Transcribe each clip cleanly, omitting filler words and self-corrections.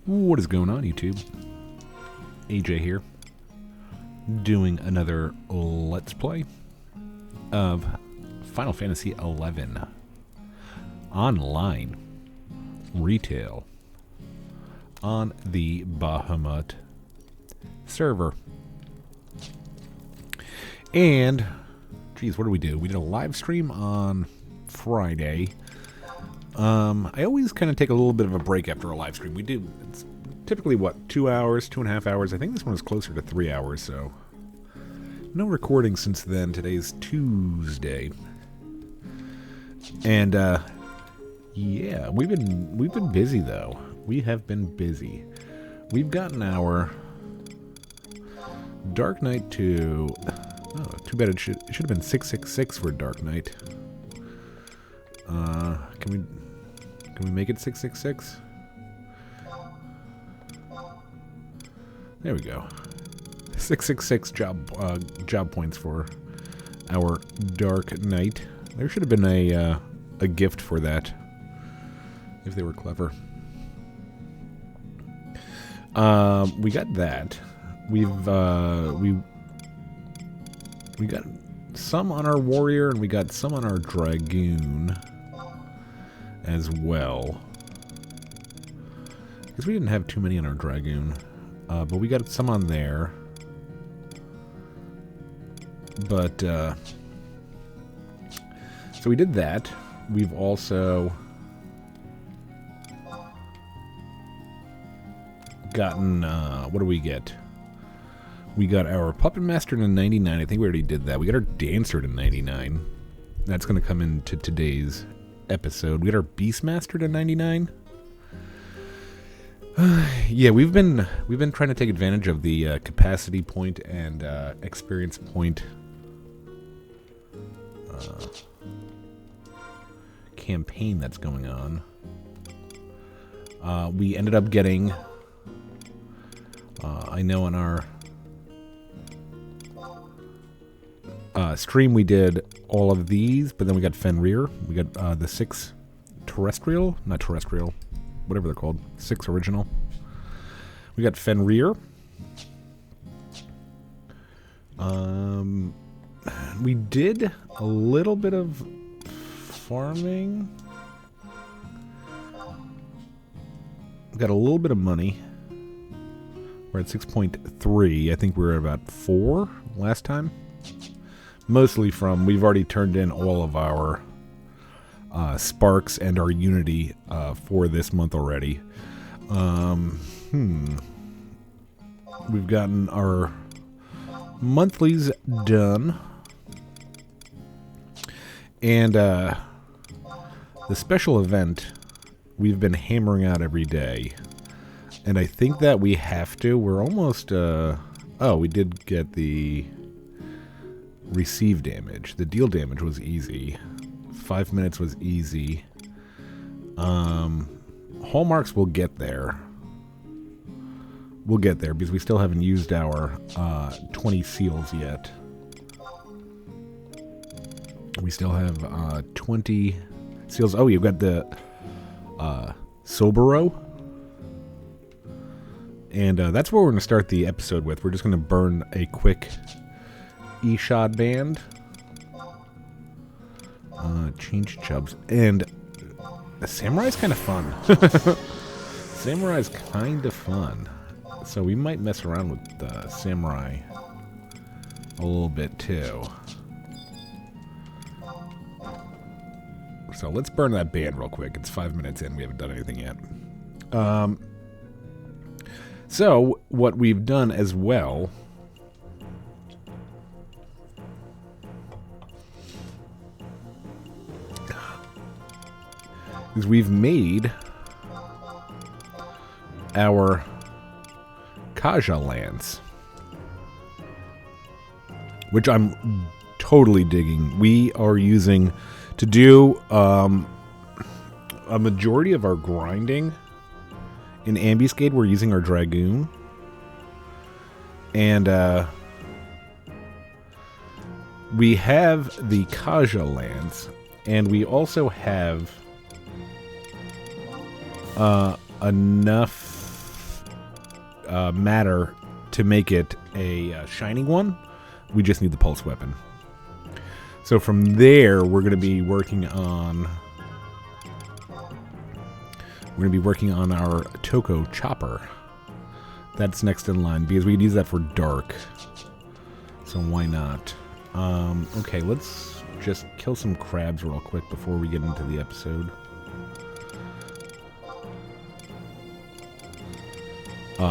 What is going on, YouTube? AJ here, doing another Let's Play of Final Fantasy XI online retail on the Bahamut server. And, geez, what did we do? We did a live stream on Friday. I always kind of take a little bit of a break after a live stream. We do, it's typically, what, 2 hours, 2.5 hours? I think this one was closer to 3 hours, so no recording since then. Today's Tuesday. And, yeah, we've been busy, though. We have been busy. We've gotten our Dark Knight to... Oh, too bad it should have been 666 for Dark Knight. Can we make it 666? There we go. 666 job points for our Dark Knight. There should have been a gift for that if they were clever. We got that. We got some on our warrior and we got some on our dragoon as well. Because we didn't have too many on our dragoon. But we got some on there. But, so we did that. We've also gotten, what do we get? We got our Puppet Master to 99. I think we already did that. We got our Dancer to 99. That's going to come into today's episode. We got our Beastmaster to 99. Yeah, we've been trying to take advantage of the capacity point and experience point campaign that's going on. We ended up getting, I know on our stream we did all of these, but then we got Fenrir. We got the 6 terrestrial, not terrestrial, whatever they're called, 6 original. We got Fenrir. We did a little bit of farming. We got a little bit of money. We're at 6.3. I think we were at about 4 last time. Mostly from, we've already turned in all of our sparks and our unity for this month already. We've gotten our monthlies done. And the special event we've been hammering out every day. And I think that we have to. We're almost... oh, we did get the receive damage. The deal damage was easy. 5 minutes was easy. Hallmarks will get there. We'll get there because we still haven't used our 20 seals yet. We still have 20 seals. Oh, you've got the Sobero. And that's what we're going to start the episode with. We're just going to burn a quick Eshod band. Change chubs. And the Samurai's kind of fun. Samurai's kind of fun. So we might mess around with the Samurai a little bit too. So let's burn that band real quick. It's 5 minutes in. We haven't done anything yet. So what we've done as well is we've made our Kaja lance, which I'm totally digging. We are using to do a majority of our grinding in Ambuscade. We're using our Dragoon, and we have the Kaja lance, and we also have enough matter to make it a shining one. We just need the pulse weapon. So from there, we're going to be working on... We're going to be working on our Toko chopper. That's next in line, because we can use that for dark. So why not? Okay, let's just kill some crabs real quick before we get into the episode.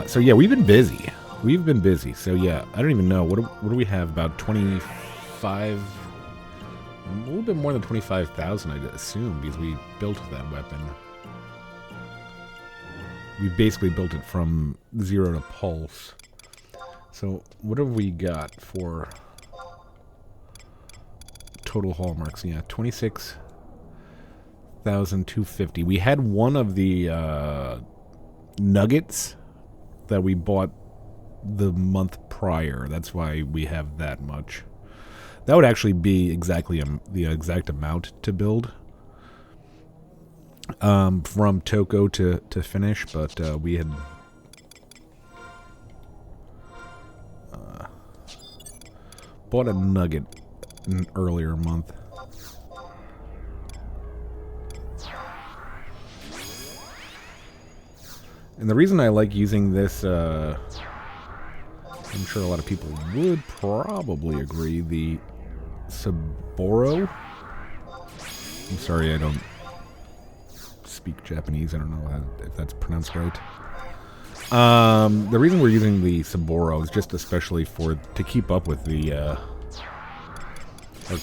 So yeah, we've been busy. We've been busy. So yeah, I don't even know. What do we have? About 25... A little bit more than 25,000, I'd assume, because we built that weapon. We basically built it from 0 to pulse. So what have we got for total hallmarks? Yeah, 26,250. We had one of the nuggets that we bought the month prior. That's why we have that much. That would actually be exactly the exact amount to build from Toko to finish, but we had bought a nugget an earlier month. And the reason I like using this, I'm sure a lot of people would probably agree, the Saburo. I'm sorry, I don't speak Japanese. I don't know if that's pronounced right. The reason we're using the Saburo is just especially to keep up with the our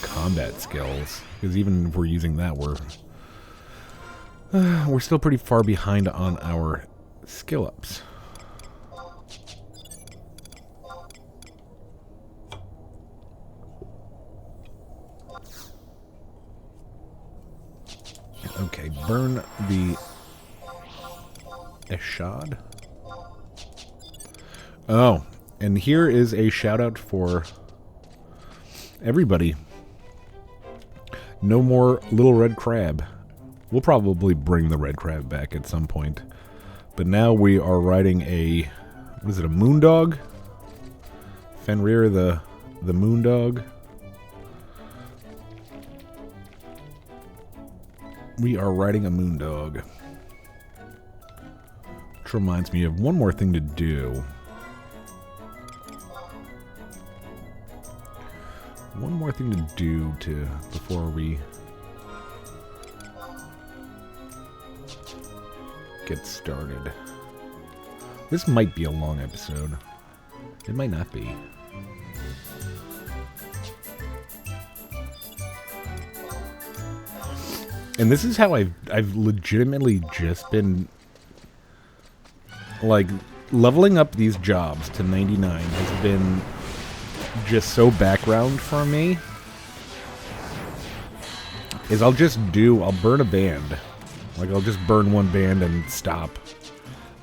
combat skills. Because even if we're using that, we're still pretty far behind on our skill ups. Okay, burn the Eshad. Oh, and here is a shout out for everybody. No more little red crab. We'll probably bring the red crab back at some point. But now we are riding a, what is it, a moondog? Fenrir the moondog. We are riding a moondog. Which reminds me of one more thing to do. One more thing to do before we get started. This might be a long episode. It might not be. And this is how I've legitimately just been, like, leveling up these jobs to 99 has been just so background for me. Is I'll burn a band. Like, I'll just burn one band and stop.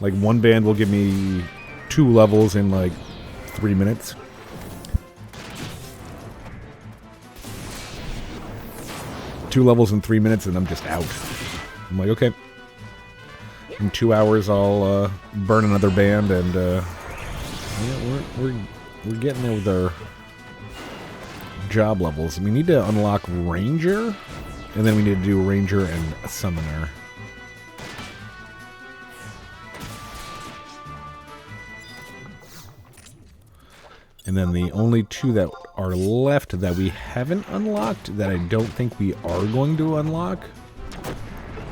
Like, one band will give me 2 levels in, like, 3 minutes. Two levels in 3 minutes, and I'm just out. I'm like, okay. In 2 hours, I'll burn another band, and yeah, we're getting there with our job levels. We need to unlock Ranger, and then we need to do Ranger and Summoner. And then the only 2 that are left that we haven't unlocked, that I don't think we are going to unlock,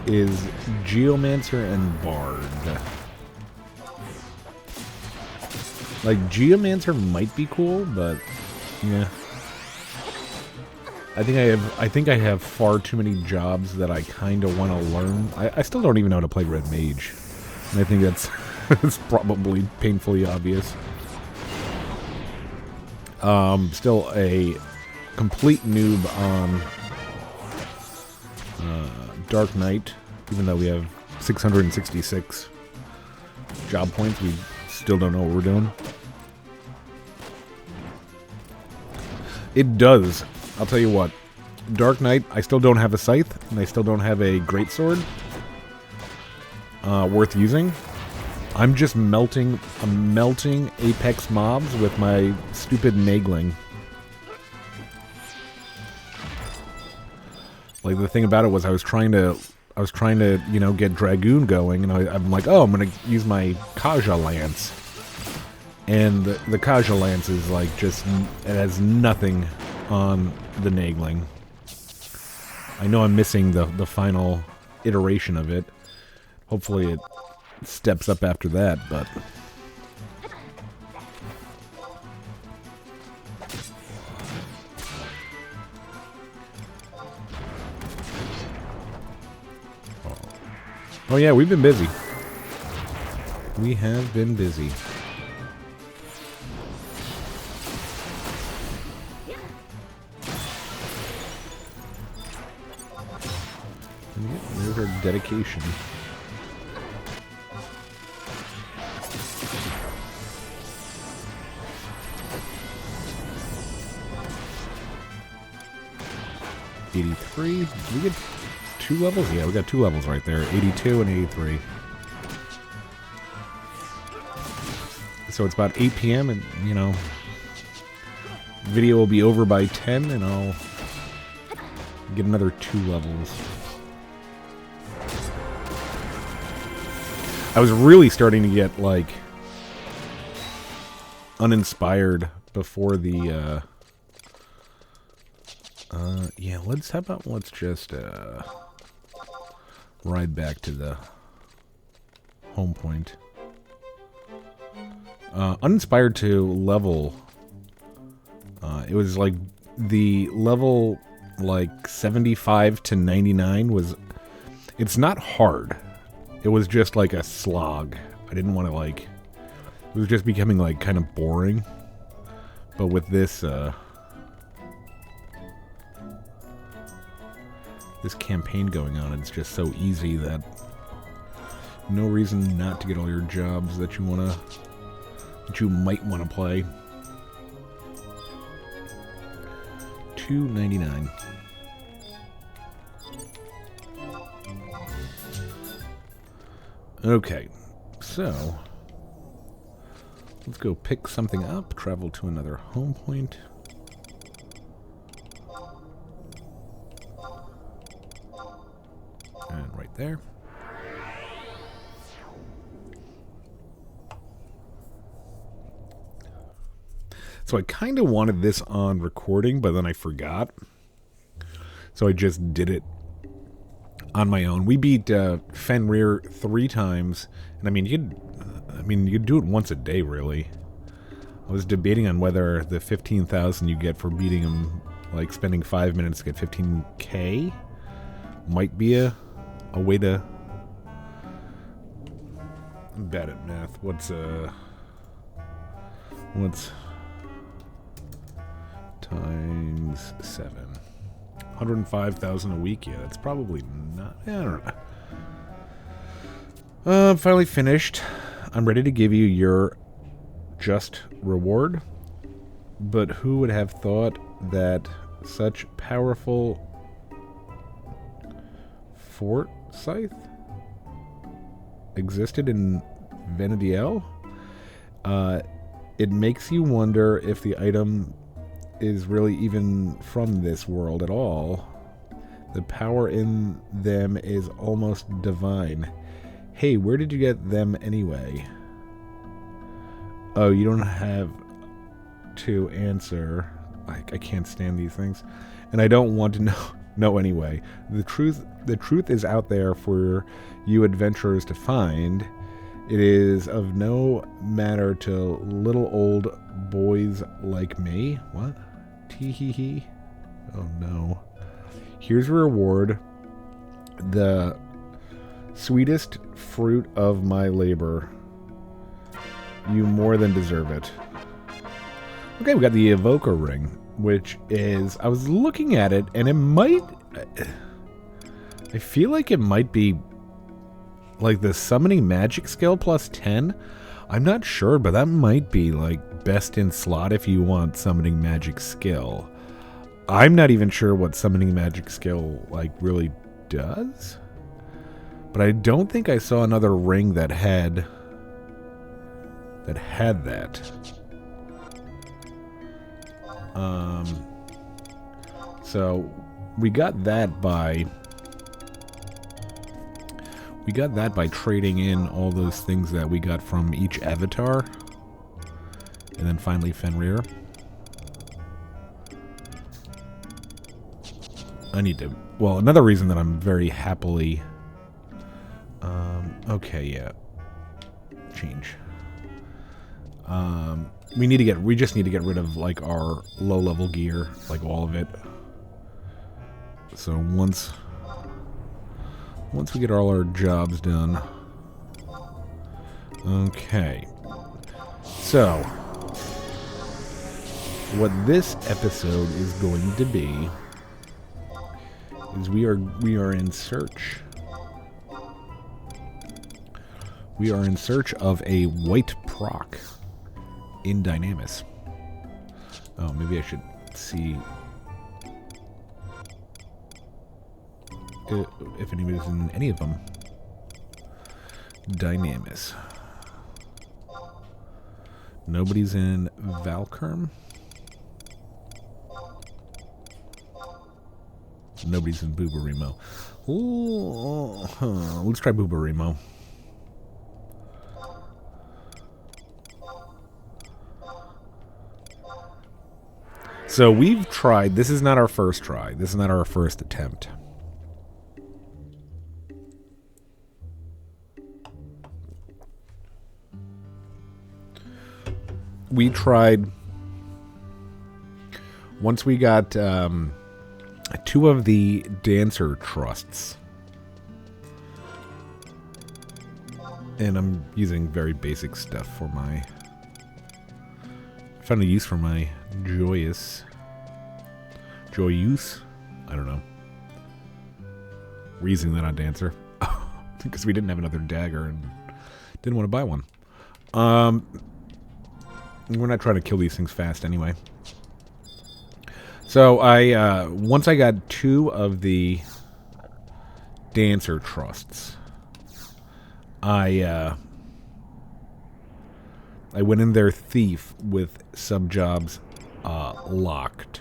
is Geomancer and Bard. Like, Geomancer might be cool, but yeah. I think I have far too many jobs that I kind of want to learn. I still don't even know how to play Red Mage. And I think that's that's probably painfully obvious. Still a complete noob on Dark Knight, even though we have 666 job points, we still don't know what we're doing. It does. I'll tell you what. Dark Knight, I still don't have a scythe, and I still don't have a greatsword worth using. I'm just melting apex mobs with my stupid nagling. Like, the thing about it was I was trying to, you know, get Dragoon going, and I'm like, oh, I'm gonna use my Kaja Lance. And the Kaja Lance is like just, it has nothing on the nagling. I know I'm missing the final iteration of it. Hopefully it steps up after that, but... Oh yeah, we've been busy. We have been busy. And yeah, there's our dedication. $83. Did we get 2 levels? Yeah, we got 2 levels right there. 82 and 83. So it's about 8 p.m. and, you know, video will be over by 10 and I'll get another 2 levels. I was really starting to get, like, uninspired before the, yeah, let's just, ride back to the home point. Uninspired to level. It was like the level like 75 to 99 was... It's not hard. It was just like a slog. I didn't want to like... It was just becoming like kind of boring. But with this, this campaign going on, it's just so easy that no reason not to get all your jobs that you wanna, that you might want to play. $2.99. Okay, so let's go pick something up, travel to another home point. And right there. So I kind of wanted this on recording, but then I forgot. So I just did it on my own. We beat Fenrir 3 times, and I mean you'd do it once a day, really. I was debating on whether the 15,000 you get for beating him, like spending 5 minutes to get 15k, might be a way to... I'm bad at math. What's times 7? 105,000 a week. Yeah, that's probably not... I don't know. I'm finally finished. I'm ready to give you your just reward. But who would have thought that such powerful foresight existed in Venediel? It makes you wonder if the item is really even from this world at all. The power in them is almost divine. Hey, where did you get them anyway? Oh, you don't have to answer. I can't stand these things. And I don't want to know anyway. The truth is out there for you adventurers to find. It is of no matter to little old boys like me. What? Tee-hee-hee. Oh no. Here's a reward. The sweetest fruit of my labor. You more than deserve it. Okay, we got the Evoker Ring, which is... I was looking at it, and it might... I feel like it might be like the summoning magic skill plus 10. I'm not sure, but that might be like best in slot if you want summoning magic skill. I'm not even sure what summoning magic skill like really does. But I don't think I saw another ring that had that had that. So we got that by trading in all those things that we got from each avatar, and then finally Fenrir. I need to. Well, another reason that I'm very happily. Okay, yeah. Change. We just need to get rid of like our low-level gear, like all of it. So once we get all our jobs done. Okay. So what this episode is going to be is we are in search. We are in search of a white proc in Dynamis. Oh, maybe I should see if anybody's in any of them. Dynamis. Nobody's in Valkerm. Nobody's in Buburimo. Let's try Buburimo. So we've tried. This is not our first try. This is not our first attempt. We tried. Once we got 2 of the dancer trusts. And I'm using very basic stuff for my... I found a use for my joyous. I don't know. We're using that on dancer. Because we didn't have another dagger and didn't want to buy one. We're not trying to kill these things fast anyway. So once I got 2 of the dancer trusts, I went in there thief with sub-jobs locked.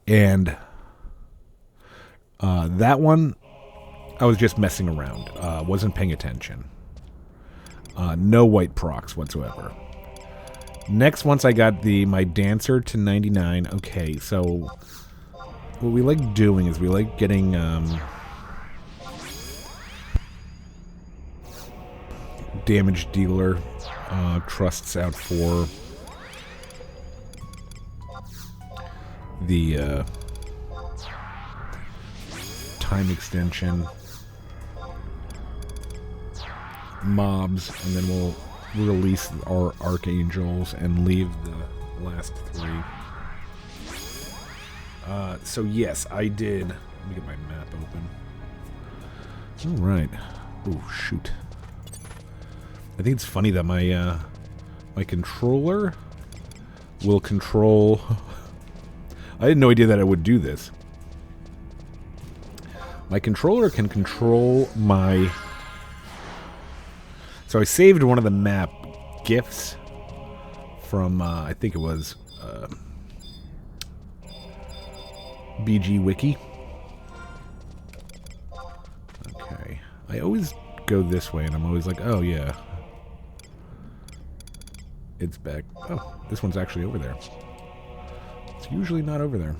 And that one, I was just messing around. Wasn't paying attention. No white procs whatsoever. Next, once I got my dancer to 99, okay, so what we like doing is we like getting damage dealer trusts out for the time extension mobs, and then we'll release our archangels and leave the last 3. So yes, I did. Let me get my map open. All right. Oh shoot. I think it's funny that my my controller will control. I had no idea that I would do this. My controller can control my... So I saved one of the map GIFs from, I think it was BG Wiki. Okay. I always go this way, and I'm always like, oh, yeah. It's back. Oh, this one's actually over there. It's usually not over there.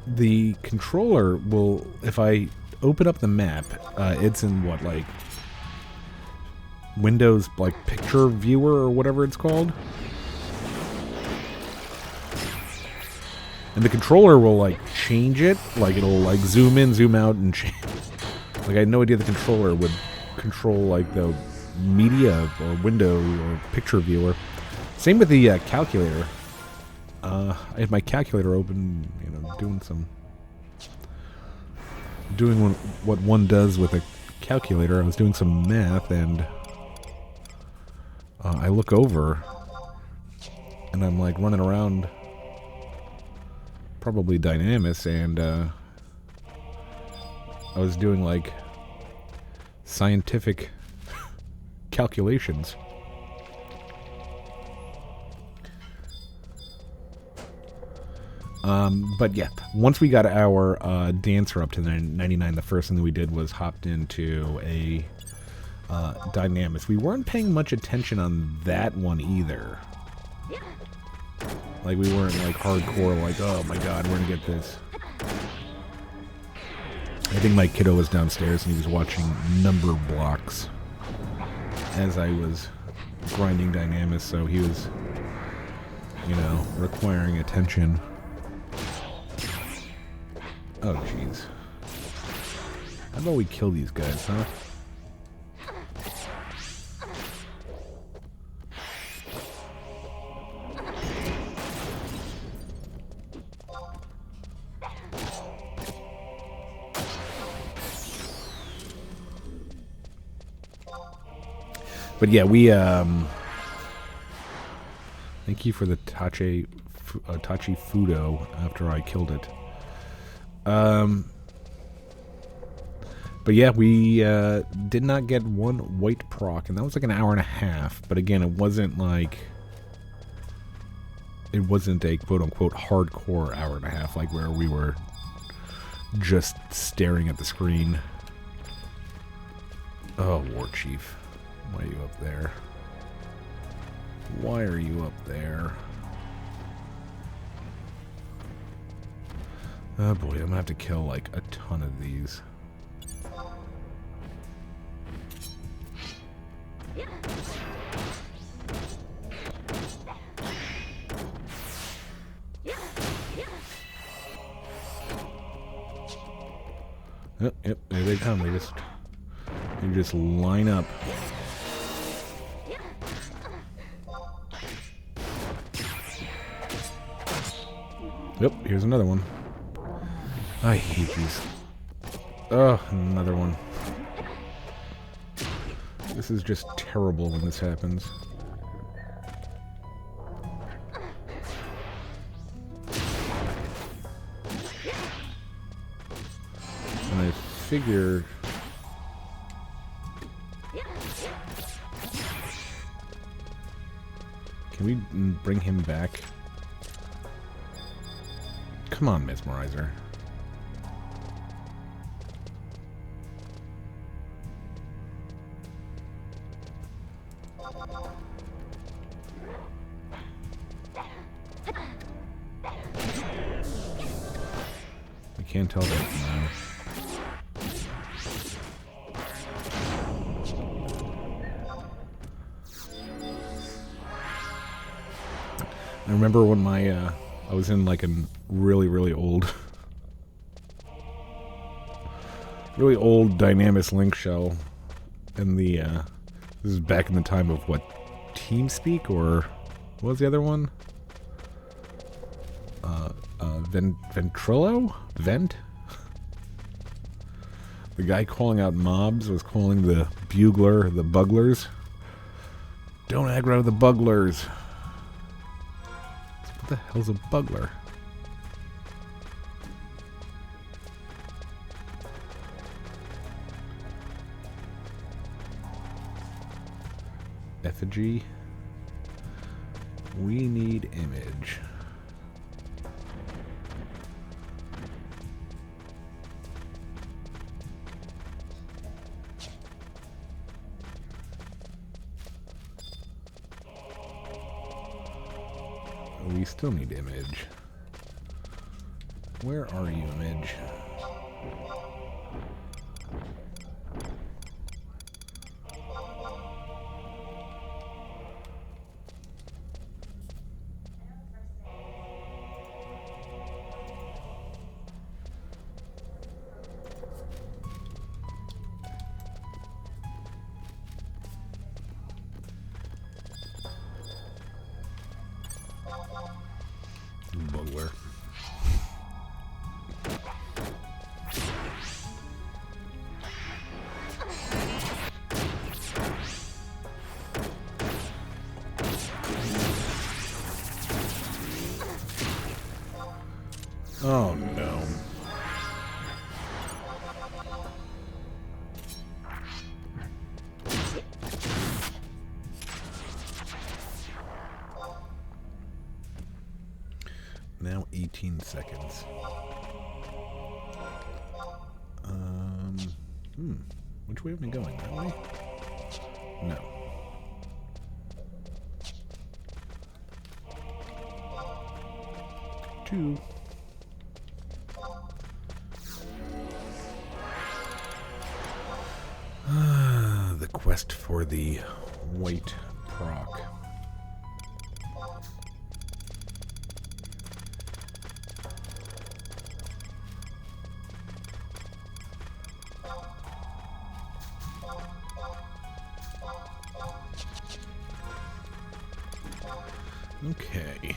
The controller will, if I open up the map, it's in what, like, Windows, like, picture viewer or whatever it's called. And the controller will, like, change it. Like, it'll, like, zoom in, zoom out, and change. Like, I had no idea the controller would control, like, the media or window or picture viewer. Same with the calculator. I had my calculator open, you know, doing what one does with a calculator. I was doing some math, and I look over, and I'm like running around probably Dynamis, and I was doing like scientific calculations. But yeah, once we got our dancer up to 99, the first thing that we did was hopped into a Dynamis. We weren't paying much attention on that one either. Like, we weren't like hardcore, like, oh my god, we're gonna get this. I think my kiddo was downstairs and he was watching number blocks as I was grinding Dynamis, so he was, you know, requiring attention. Oh, jeez. How about we kill these guys, huh? But yeah, we, thank you for the Tachi Fudo after I killed it. But yeah, we did not get one white proc, and that was like an hour and a half. But again, it wasn't like, it wasn't a quote-unquote hardcore hour and a half, like where we were just staring at the screen. Oh, War Chief. Why are you up there? Why are you up there? Oh boy, I'm gonna have to kill like a ton of these. Oh, yep, there they come. They just line up. Yep, here's another one. I hate these. Oh, another one. This is just terrible when this happens. And I figured... Can we bring him back? Come on, Mesmerizer. I can't tell that now. I remember when my I was in like a really old Dynamis link shell, and the this is back in the time of what, TeamSpeak, or what was the other one? Ventrilo? Vent? The guy calling out mobs was calling the bugler the buglers. Don't aggro the buglers. What the hell's a bugler? Effigy. We need image. We still need image. Where are you, image? Bugler. Oh no. Now 18 seconds. Which way am I going? That way? No. Two. The quest for the white proc. Okay.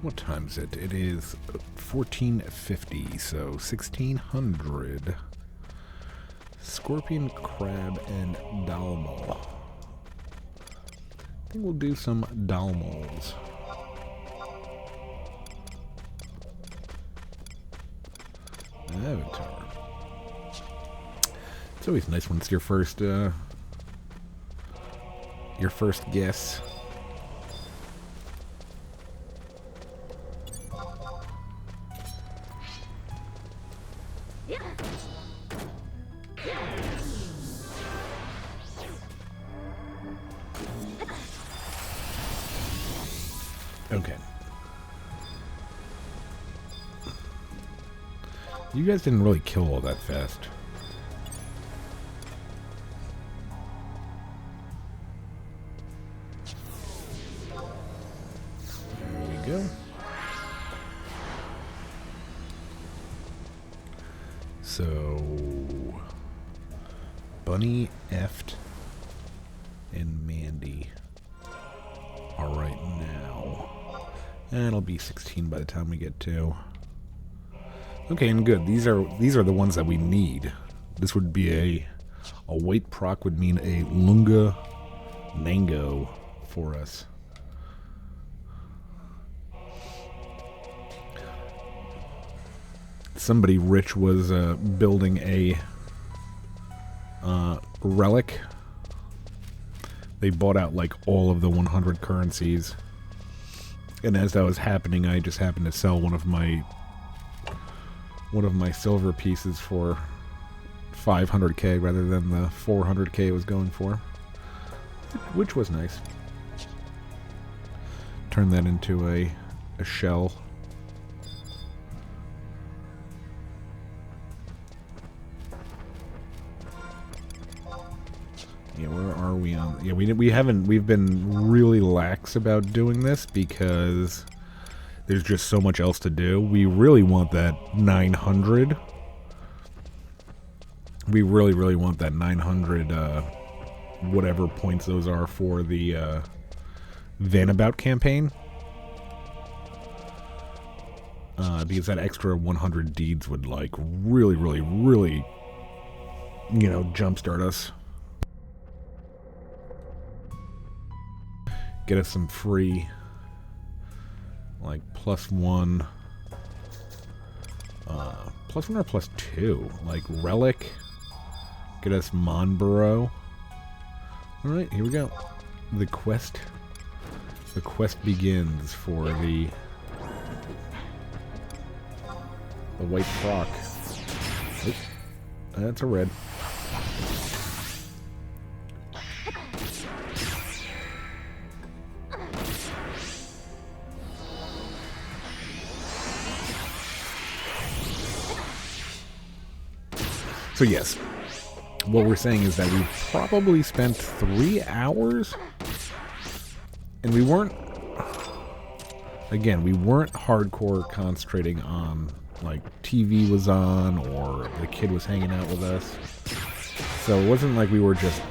What time is it? It is 14:50, so 1600. Scorpion, crab, and dalmal. I think we'll do some dalmals. Avatar. It's always nice when it's your first guess. Okay. You guys didn't really kill all that fast. There we go. So, Bunny, Eft, and Mandy are right now. And it'll be 16 by the time we get to. Okay, and good. These are the ones that we need. This would be a white proc would mean a Lunga Nango for us. Somebody rich was building a relic. They bought out like all of the 100 currencies. And as that was happening, I just happened to sell one of my silver pieces for 500k rather than the 400k it was going for, which was nice. Turn that into a shell. Yeah, where are we on? Yeah, we've been really lax about doing this because there's just so much else to do. We really want that 900. We really, really want that 900, whatever points those are for the Vanabout campaign. Because that extra 100 deeds would, like, really, really, really, you know, jumpstart us. Get us some free, like, +1, +1 or +2, like relic. Get us Monborough. All right, here we go. The quest begins for the white proc. Oop, that's a red. So yes, what we're saying is that we probably spent 3 hours, and we weren't hardcore concentrating on, like, TV was on or the kid was hanging out with us. So it wasn't like we were just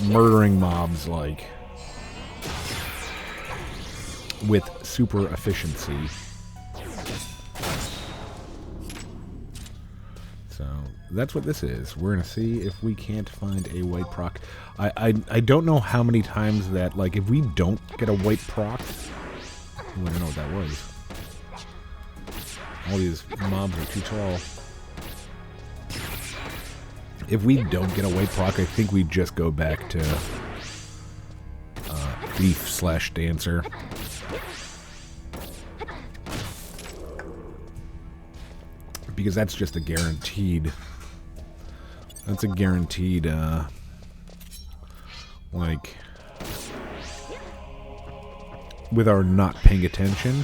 murdering mobs, like, with super efficiency. So that's what this is. We're gonna see if we can't find a white proc. I don't know how many times that, like, if we don't get a white proc. I don't know what that was. All these mobs are too tall. If we don't get a white proc, I think we just go back to thief/dancer. Because that's just a guaranteed. That's a guaranteed, like, with our not paying attention.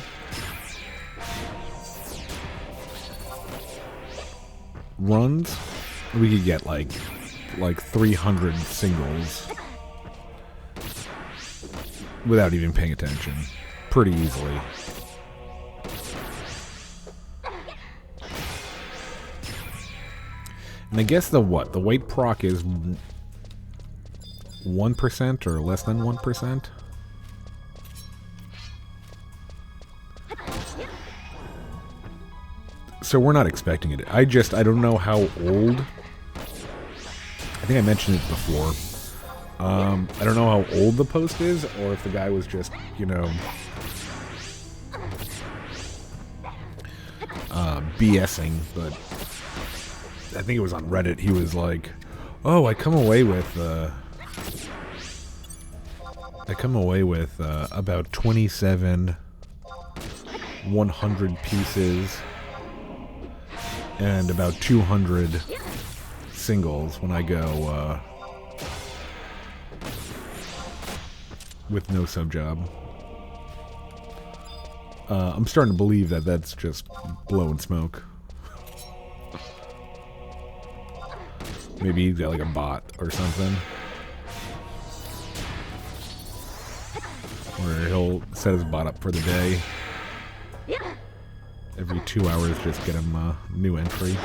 Runs, we could get like 300 singles without even paying attention, pretty easily. And I guess the white proc is 1% or less than 1%. So we're not expecting it. I don't know how old. I think I mentioned it before. I don't know how old the post is, or if the guy was just, you know, BSing, but I think it was on Reddit. He was like, "Oh, I come away with about 27 100 pieces and about 200 singles when I go with no sub job." I'm starting to believe that that's just blowing smoke. Maybe he's got like a bot or something, where he'll set his bot up for the day. Every 2 hours, just get him a new entry.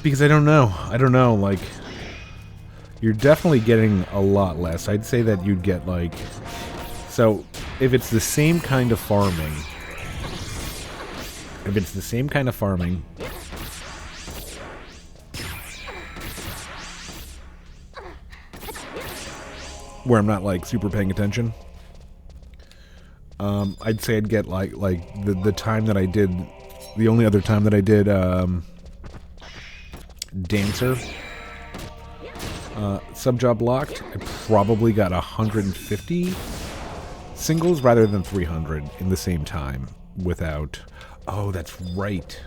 Because I don't know, like, you're definitely getting a lot less. I'd say that you'd get, like, so if it's the same kind of farming, where I'm not, like, super paying attention, I'd say I'd get, like the time that I did, the only other time that I did, Dancer, sub-job locked, I probably got 150 singles rather than 300 in the same time without... Oh, that's right.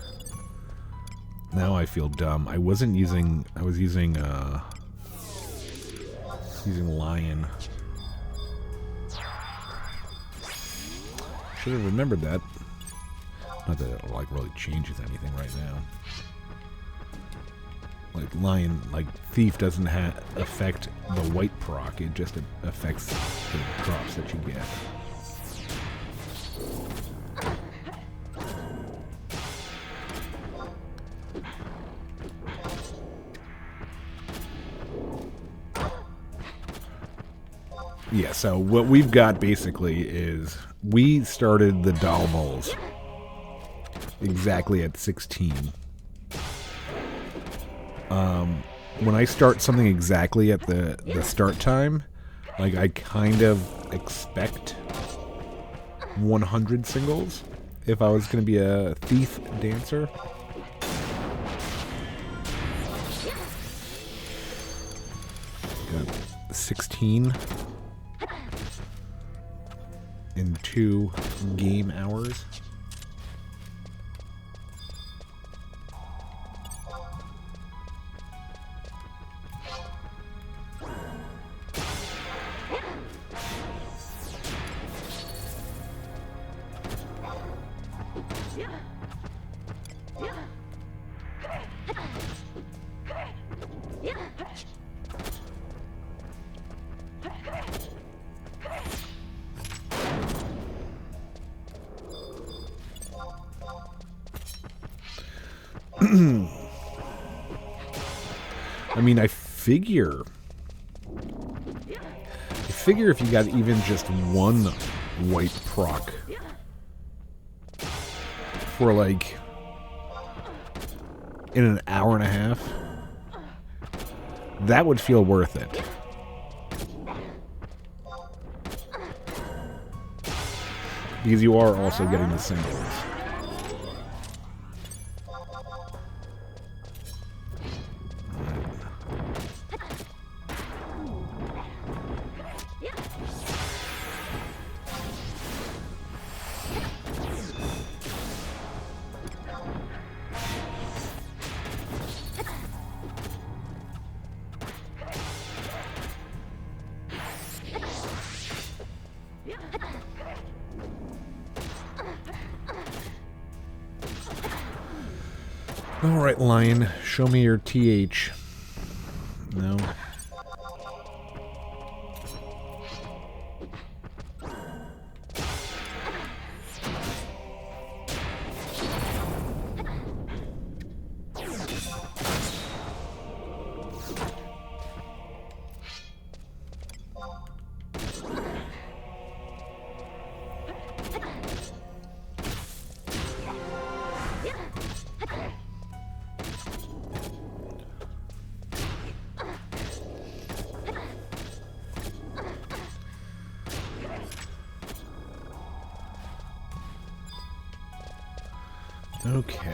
Now I feel dumb. I was using Lion. Should have remembered that. Not that it, like, really changes anything right now. Like, Lion, like, Thief doesn't affect the white proc, it just affects the drops that you get. Yeah, so what we've got basically is we started the doll bowls exactly at 16. When I start something exactly at the start time, like, I kind of expect 100 singles if I was going to be a Thief Dancer. Got 16 in 2 game hours. I mean, I figure figure if you got even just one white proc for like in an hour and a half, that would feel worth it. Because you are also getting the singles. Alright, Lion, show me your TH. No. Okay.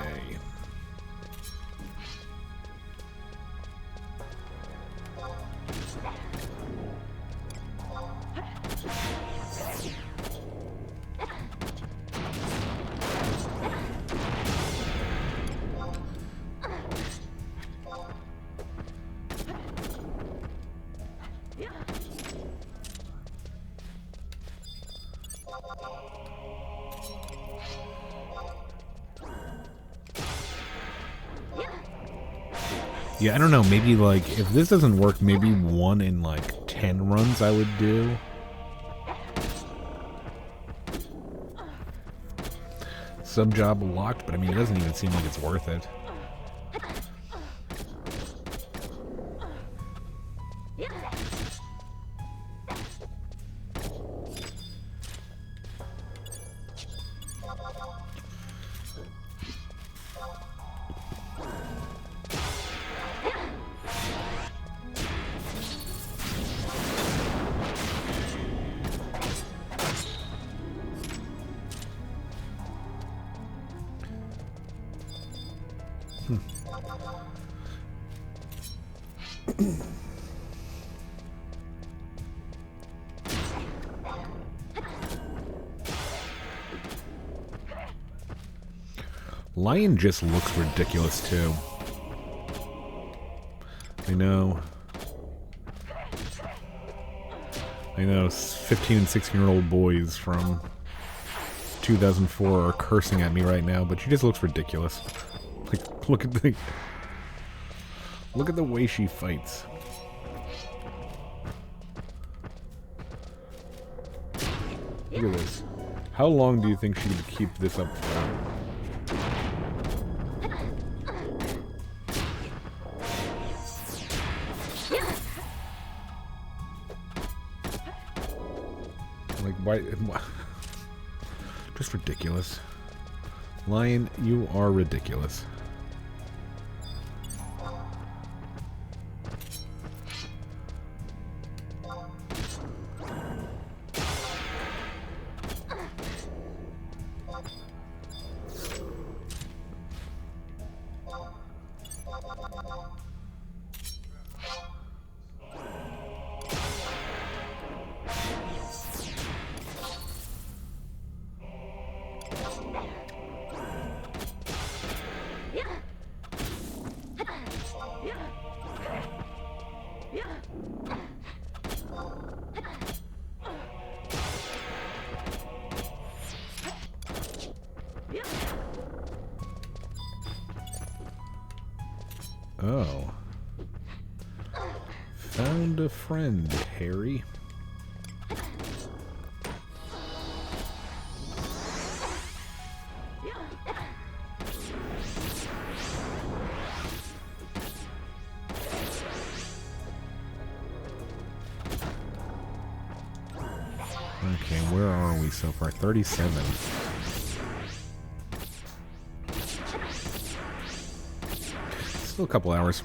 Yeah, I don't know, maybe like, if this doesn't work, maybe 1 in like 10 runs I would do. Sub job locked, but I mean, it doesn't even seem like it's worth it. Lion just looks ridiculous, too. I know. 15 and 16-year-old boys from 2004 are cursing at me right now, but she just looks ridiculous. Like, look at the way she fights. Look at this. How long do you think she could keep this up for? Like, why? Just ridiculous. Lion, you are ridiculous. Oh. Found a friend, Harry. Okay, where are we so far? 37. Still a couple hours.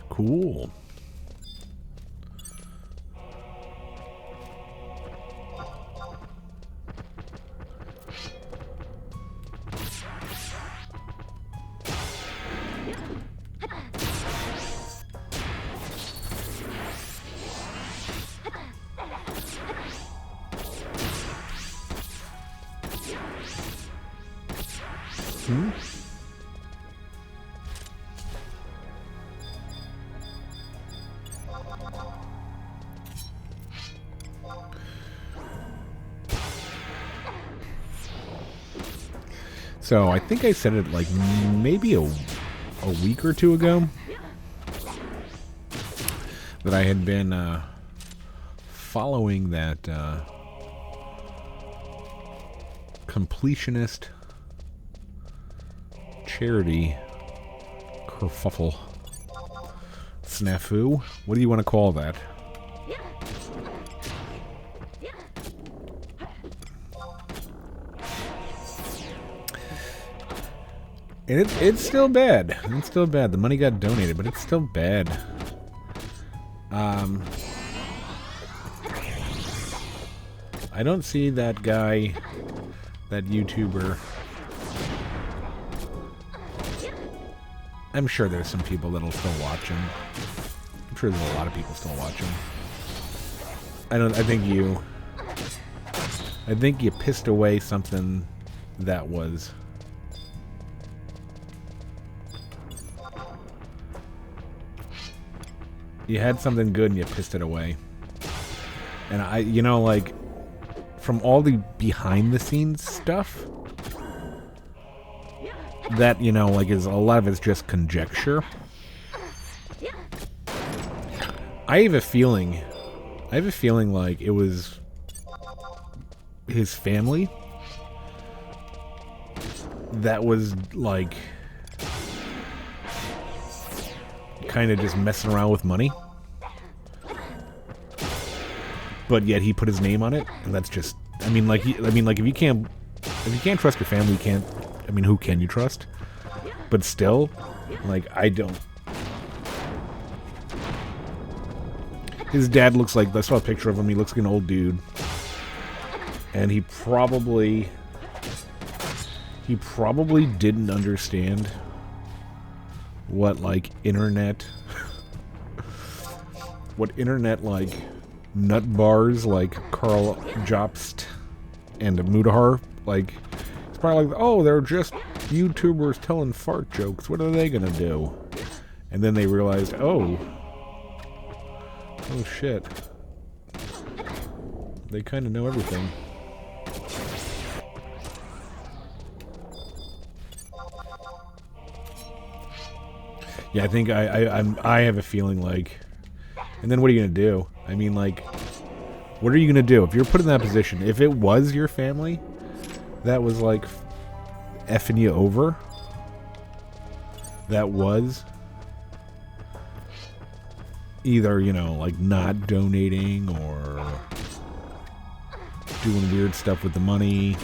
Cool. Hmm? So I think I said it like maybe a week or two ago that I had been following that completionist charity kerfuffle snafu. What do you want to call that? And it's still bad. It's still bad. The money got donated, but it's still bad. I don't see that guy, that YouTuber. I'm sure there's some people that'll still watch him. I'm sure there's a lot of people still watch him. I think you pissed away something that was you had something good and you pissed it away. And like, from all the behind the scenes stuff, that, like, is a lot of it's just conjecture. I have a feeling like it was his family that was, like, kind of just messing around with money, but yet he put his name on it, and that's just, if you can't trust your family, you can't. Who can you trust? But still, like, I don't. His dad looks like, I saw a picture of him. He looks like an old dude, and he probably didn't understand what, like, internet like nut bars like Karl Jobst and Mudahar, like, it's probably like, oh, they're just YouTubers telling fart jokes, what are they gonna do? And then they realized, oh shit, they kind of know everything. Yeah, I think I have a feeling like, and then what are you gonna do? Like, what are you gonna do if you're put in that position? If it was your family that was, like, effing you over, that was either, like, not donating or doing weird stuff with the money,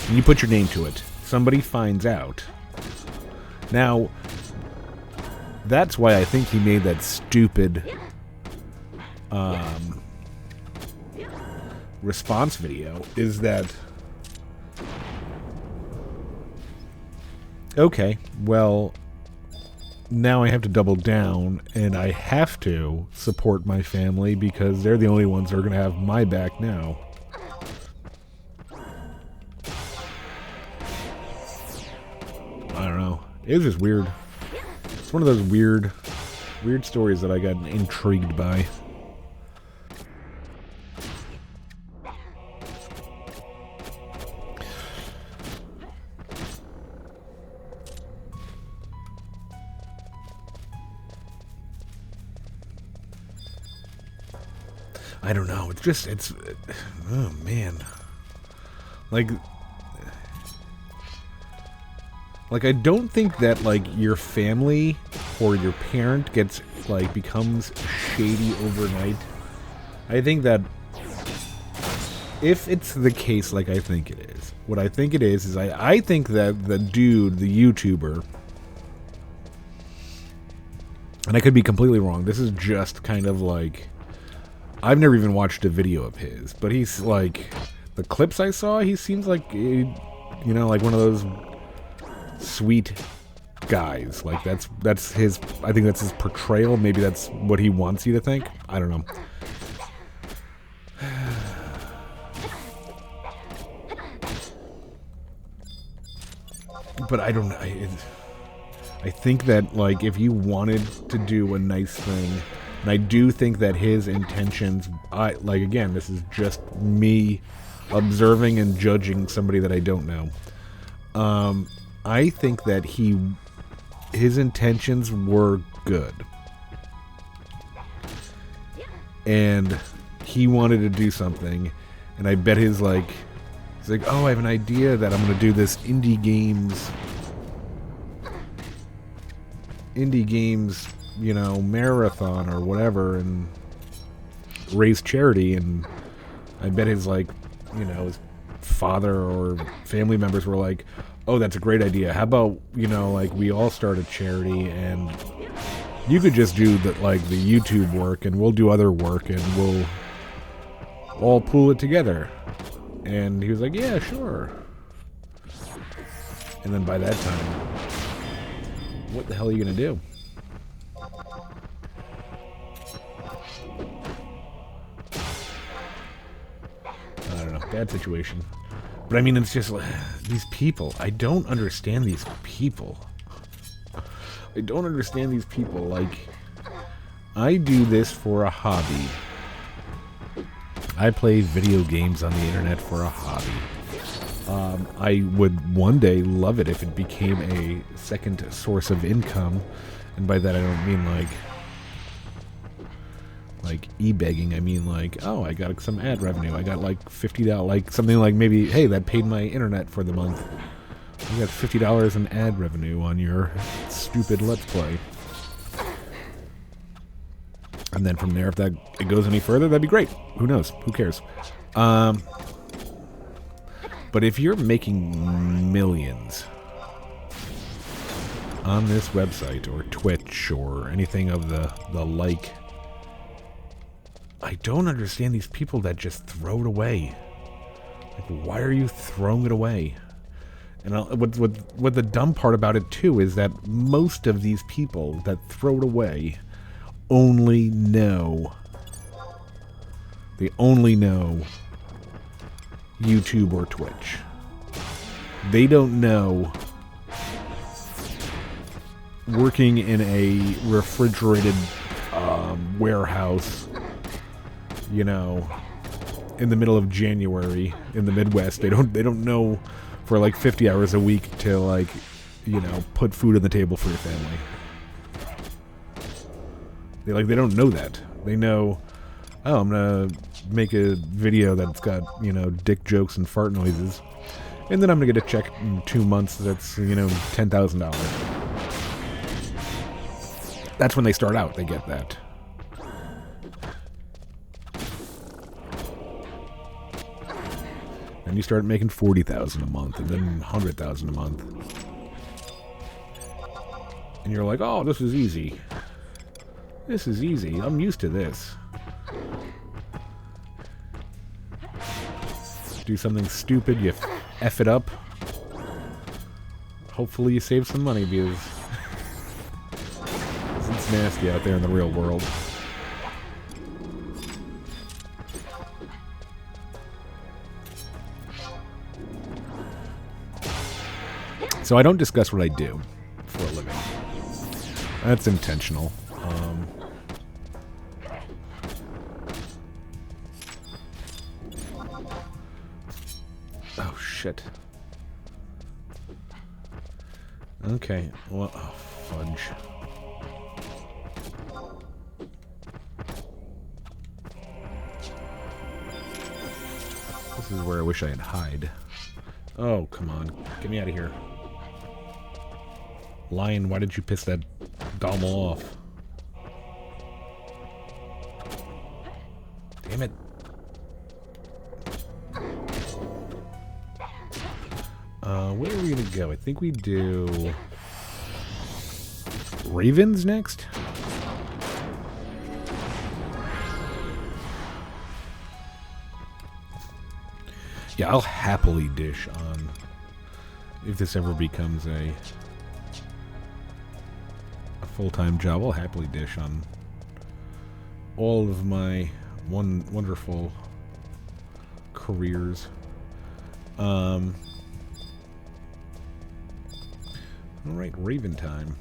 and you put your name to it, somebody finds out. Now, that's why I think he made that stupid response video, is that, okay, well, now I have to double down, and I have to support my family because they're the only ones that are going to have my back now. I don't know. It was just weird. It's one of those weird stories that I got intrigued by. I don't know. It's just, oh man. Like I don't think that, like, your family or your parent gets, like, becomes shady overnight. I think that if it's the case like I think it is, what I think it is I think that the dude, the YouTuber, and I could be completely wrong, this is just kind of like, I've never even watched a video of his, but he's like, the clips I saw, he seems like, you know, like one of those sweet guys. Like that's his, I think that's his portrayal. Maybe that's what he wants you to think. I don't know. But I don't know. I think that, like, if you wanted to do a nice thing, and I do think that his intentions, like, again, this is just me observing and judging somebody that I don't know. I think that his intentions were good. And he wanted to do something, and I bet he's like, oh, I have an idea that I'm going to do this indie games, you know, marathon or whatever, and raise charity. And I bet his, like, you know, his father or family members were like, oh, that's a great idea. How about, you know, like, we all start a charity, and you could just do the YouTube work, and we'll do other work, and we'll all pool it together. And he was like, yeah, sure. And then by that time, what the hell are you going to do? I don't know. Bad situation. But I mean, it's just like, these people. I don't understand these people. I don't understand these people. Like, I do this for a hobby. I play video games on the internet for a hobby. I would one day love it if it became a second source of income. And by that I don't mean like e-begging. I mean like, oh, I got some ad revenue. I got like $50, like something like maybe, hey, that paid my internet for the month. You got $50 in ad revenue on your stupid Let's Play. And then from there, if it goes any further, that'd be great. Who knows? Who cares? But if you're making millions on this website or Twitch or anything of the like, I don't understand these people that just throw it away. Like, why are you throwing it away? And what the dumb part about it too is that most of these people that throw it away only know YouTube or Twitch. They don't know working in a refrigerated warehouse, you know, in the middle of January in the Midwest. They don't know for like 50 hours a week to, like, you know, put food on the table for your family. They don't know that. They know, oh, I'm gonna make a video that's got, you know, dick jokes and fart noises, and then I'm gonna get a check in 2 months that's, you know, $10,000. That's when they start out. They get that. And you start making $40,000 a month, and then $100,000 a month, and you're like, oh, this is easy. This is easy. I'm used to this. Do something stupid, you F it up. Hopefully you save some money, because it's nasty out there in the real world. So I don't discuss what I do for a living. That's intentional. Oh, shit. Okay, well, oh, fudge. This is where I wish I had hide. Oh, come on. Get me out of here. Lion, why did you piss that Dalma off? Damn it. Where are we gonna go? I think we do Ravens next? Yeah, I'll happily dish on if this ever becomes a full-time job. I'll happily dish on all of my wonderful careers. All right, Raven time.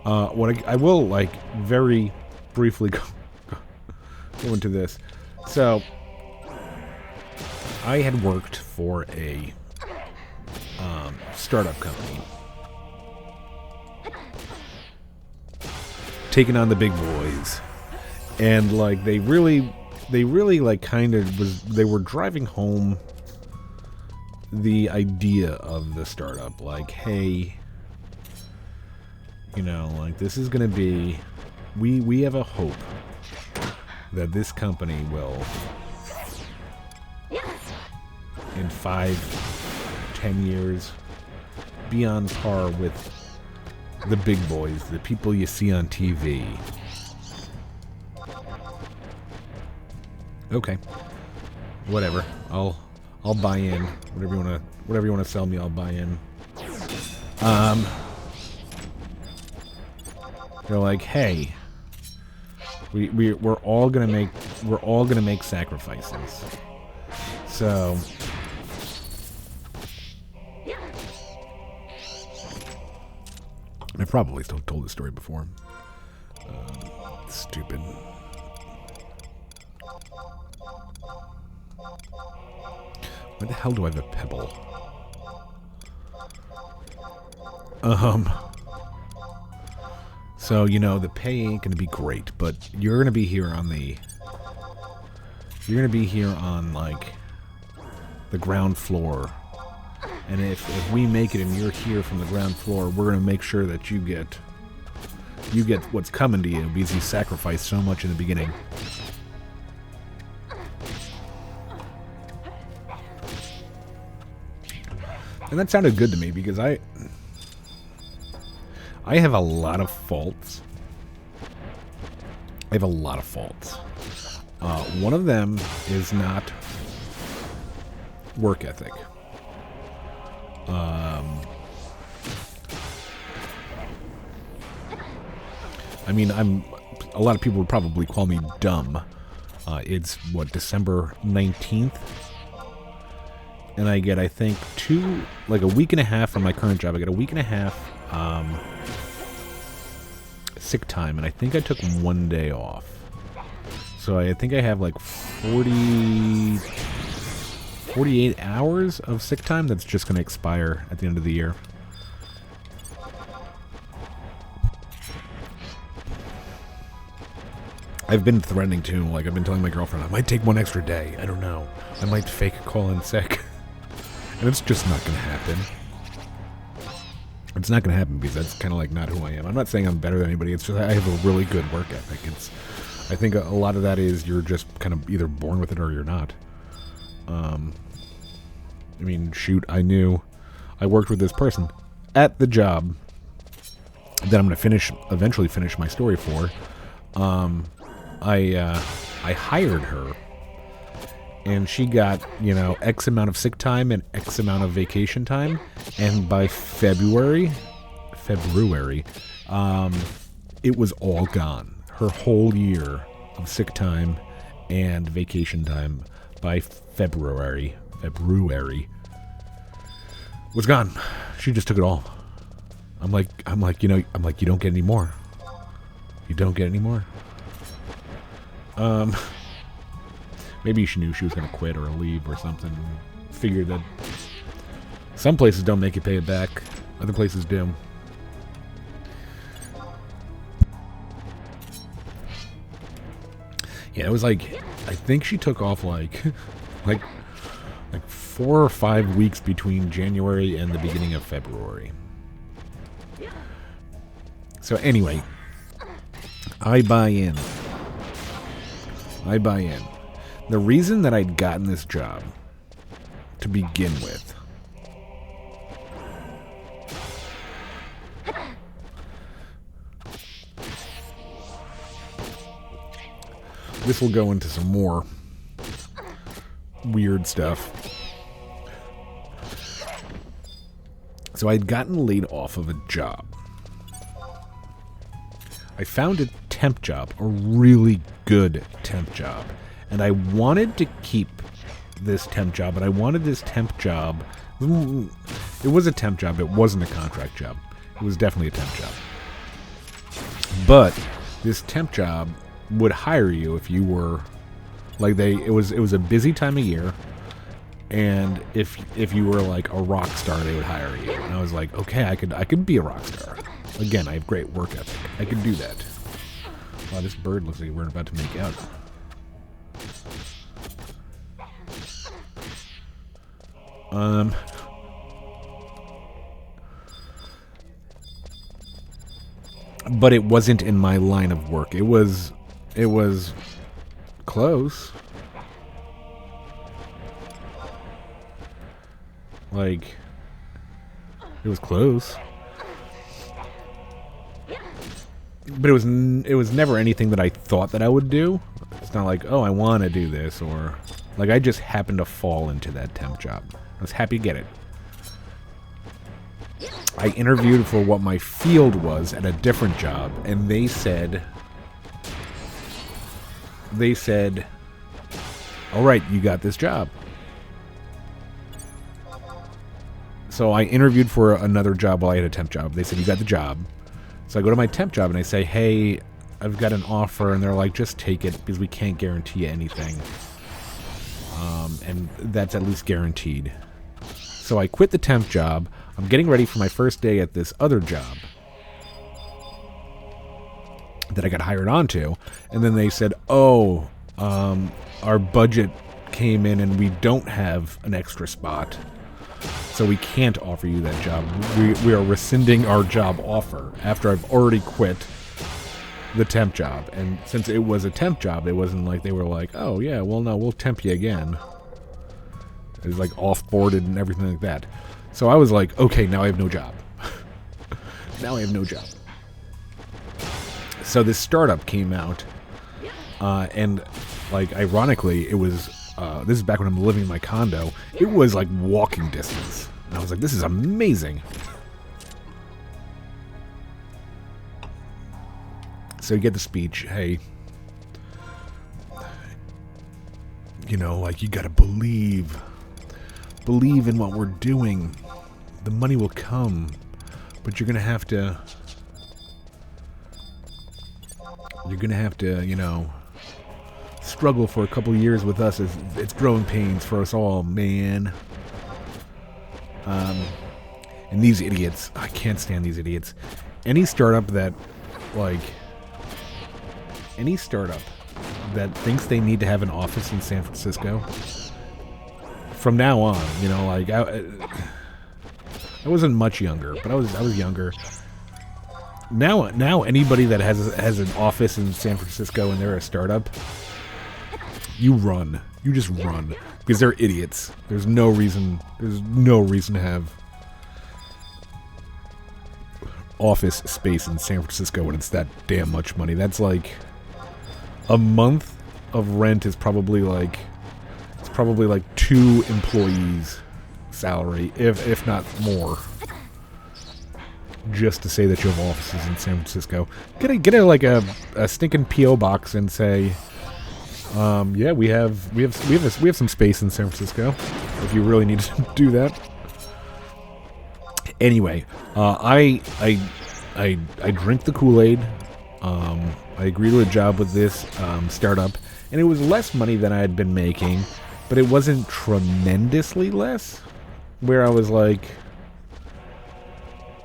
What I will like very briefly go into this. So, I had worked for a startup company, taking on the big boys, and like they really like kind of they were driving home the idea of the startup, like, hey, you know, like this is gonna be, we have a hope that this company will, in 5-10 years, be on par with the big boys, the people you see on TV. Okay, whatever. I'll buy in. Whatever you wanna sell me, I'll buy in. They're like, hey, we're all gonna make sacrifices. So I've probably still told this story before. Stupid. Why the hell do I have a pebble? So, you know, the pay ain't gonna be great, but you're gonna be here on like the ground floor. And if we make it and you're here from the ground floor, we're gonna make sure that you get what's coming to you because you sacrificed so much in the beginning. And that sounded good to me because I have a lot of faults. One of them is not work ethic. I mean, a lot of people would probably call me dumb. It's December 19th. And I get, I think, a week and a half from my current job. I get a week and a half sick time, and I think I took 1 day off. So I think I have like 48 hours of sick time that's just going to expire at the end of the year. I've been threatening to, like, I've been telling my girlfriend, I might take 1 extra day. I don't know. I might fake call in sick. And it's just not going to happen. It's not going to happen because that's kind of like not who I am. I'm not saying I'm better than anybody. It's just I have a really good work ethic. I think a lot of that is you're just kind of either born with it or you're not. I mean, shoot, I worked with this person at the job that I'm going to eventually finish my story for. I hired her. And she got, X amount of sick time and X amount of vacation time. And by February, it was all gone. Her whole year of sick time and vacation time by February was gone. She just took it all. I'm like, you don't get any more. You don't get any more. Maybe she knew she was going to quit or leave or something. Figured that some places don't make you pay it back. Other places do. Yeah, it was like, I think she took off like, like 4 or 5 weeks between January and the beginning of February. So anyway, I buy in. The reason that I'd gotten this job to begin with this will go into some more weird stuff. So I'd gotten laid off of a job. I found a temp job, a really good temp job. And I wanted to keep this temp job, and I wanted this temp job. It was a temp job, it wasn't a contract job. It was definitely a temp job. But this temp job would hire you if you were like it was a busy time of year, and if you were like a rock star, they would hire you. And I was like, okay, I could be a rock star. Again, I have great work ethic. I could do that. Wow, this bird looks like we're about to make out. But it wasn't in my line of work. It was close. Like, it was close. But it was never anything that I thought that I would do. It's not like, oh, I want to do this, or like I just happened to fall into that temp job. I was happy to get it. I interviewed for what my field was at a different job, and they said, all right, you got this job. So I interviewed for another job while I had a temp job. They said, you got the job. So I go to my temp job and I say, hey, I've got an offer, and they're like, just take it because we can't guarantee you anything. And that's at least guaranteed. So I quit the temp job. I'm getting ready for my first day at this other job that I got hired onto. And then they said, oh, our budget came in and we don't have an extra spot. So we can't offer you that job. We are rescinding our job offer after I've already quit the temp job. And since it was a temp job, it wasn't like they were like, oh yeah, well no, we'll temp you again. It was like off-boarded and everything like that. So I was like, okay, now I have no job. Now I have no job. So this startup came out, and like ironically, it was this is back when I'm living in my condo. It was like walking distance, and I was like, this is amazing. So you get the speech, hey, you know, like you gotta believe in what we're doing. The money will come, but you're gonna have to, you know, struggle for a couple years with us. It's growing pains for us all, man. And these idiots, I can't stand these idiots. Any startup that thinks they need to have an office in San Francisco, from now on, you know, like I wasn't much younger, but I was younger. Now anybody that has an office in San Francisco and they're a startup, you just run because they're idiots. There's no reason to have office space in San Francisco when it's that damn much money. That's like a month of rent is probably like 2 employees' salary, if not more, just to say that you have offices in San Francisco. Get a stinking PO box and say, yeah, we have some space in San Francisco if you really need to do that. Anyway, I drink the Kool-Aid. I agreed to a job with this startup, and it was less money than I had been making, but it wasn't tremendously less. Where I was like,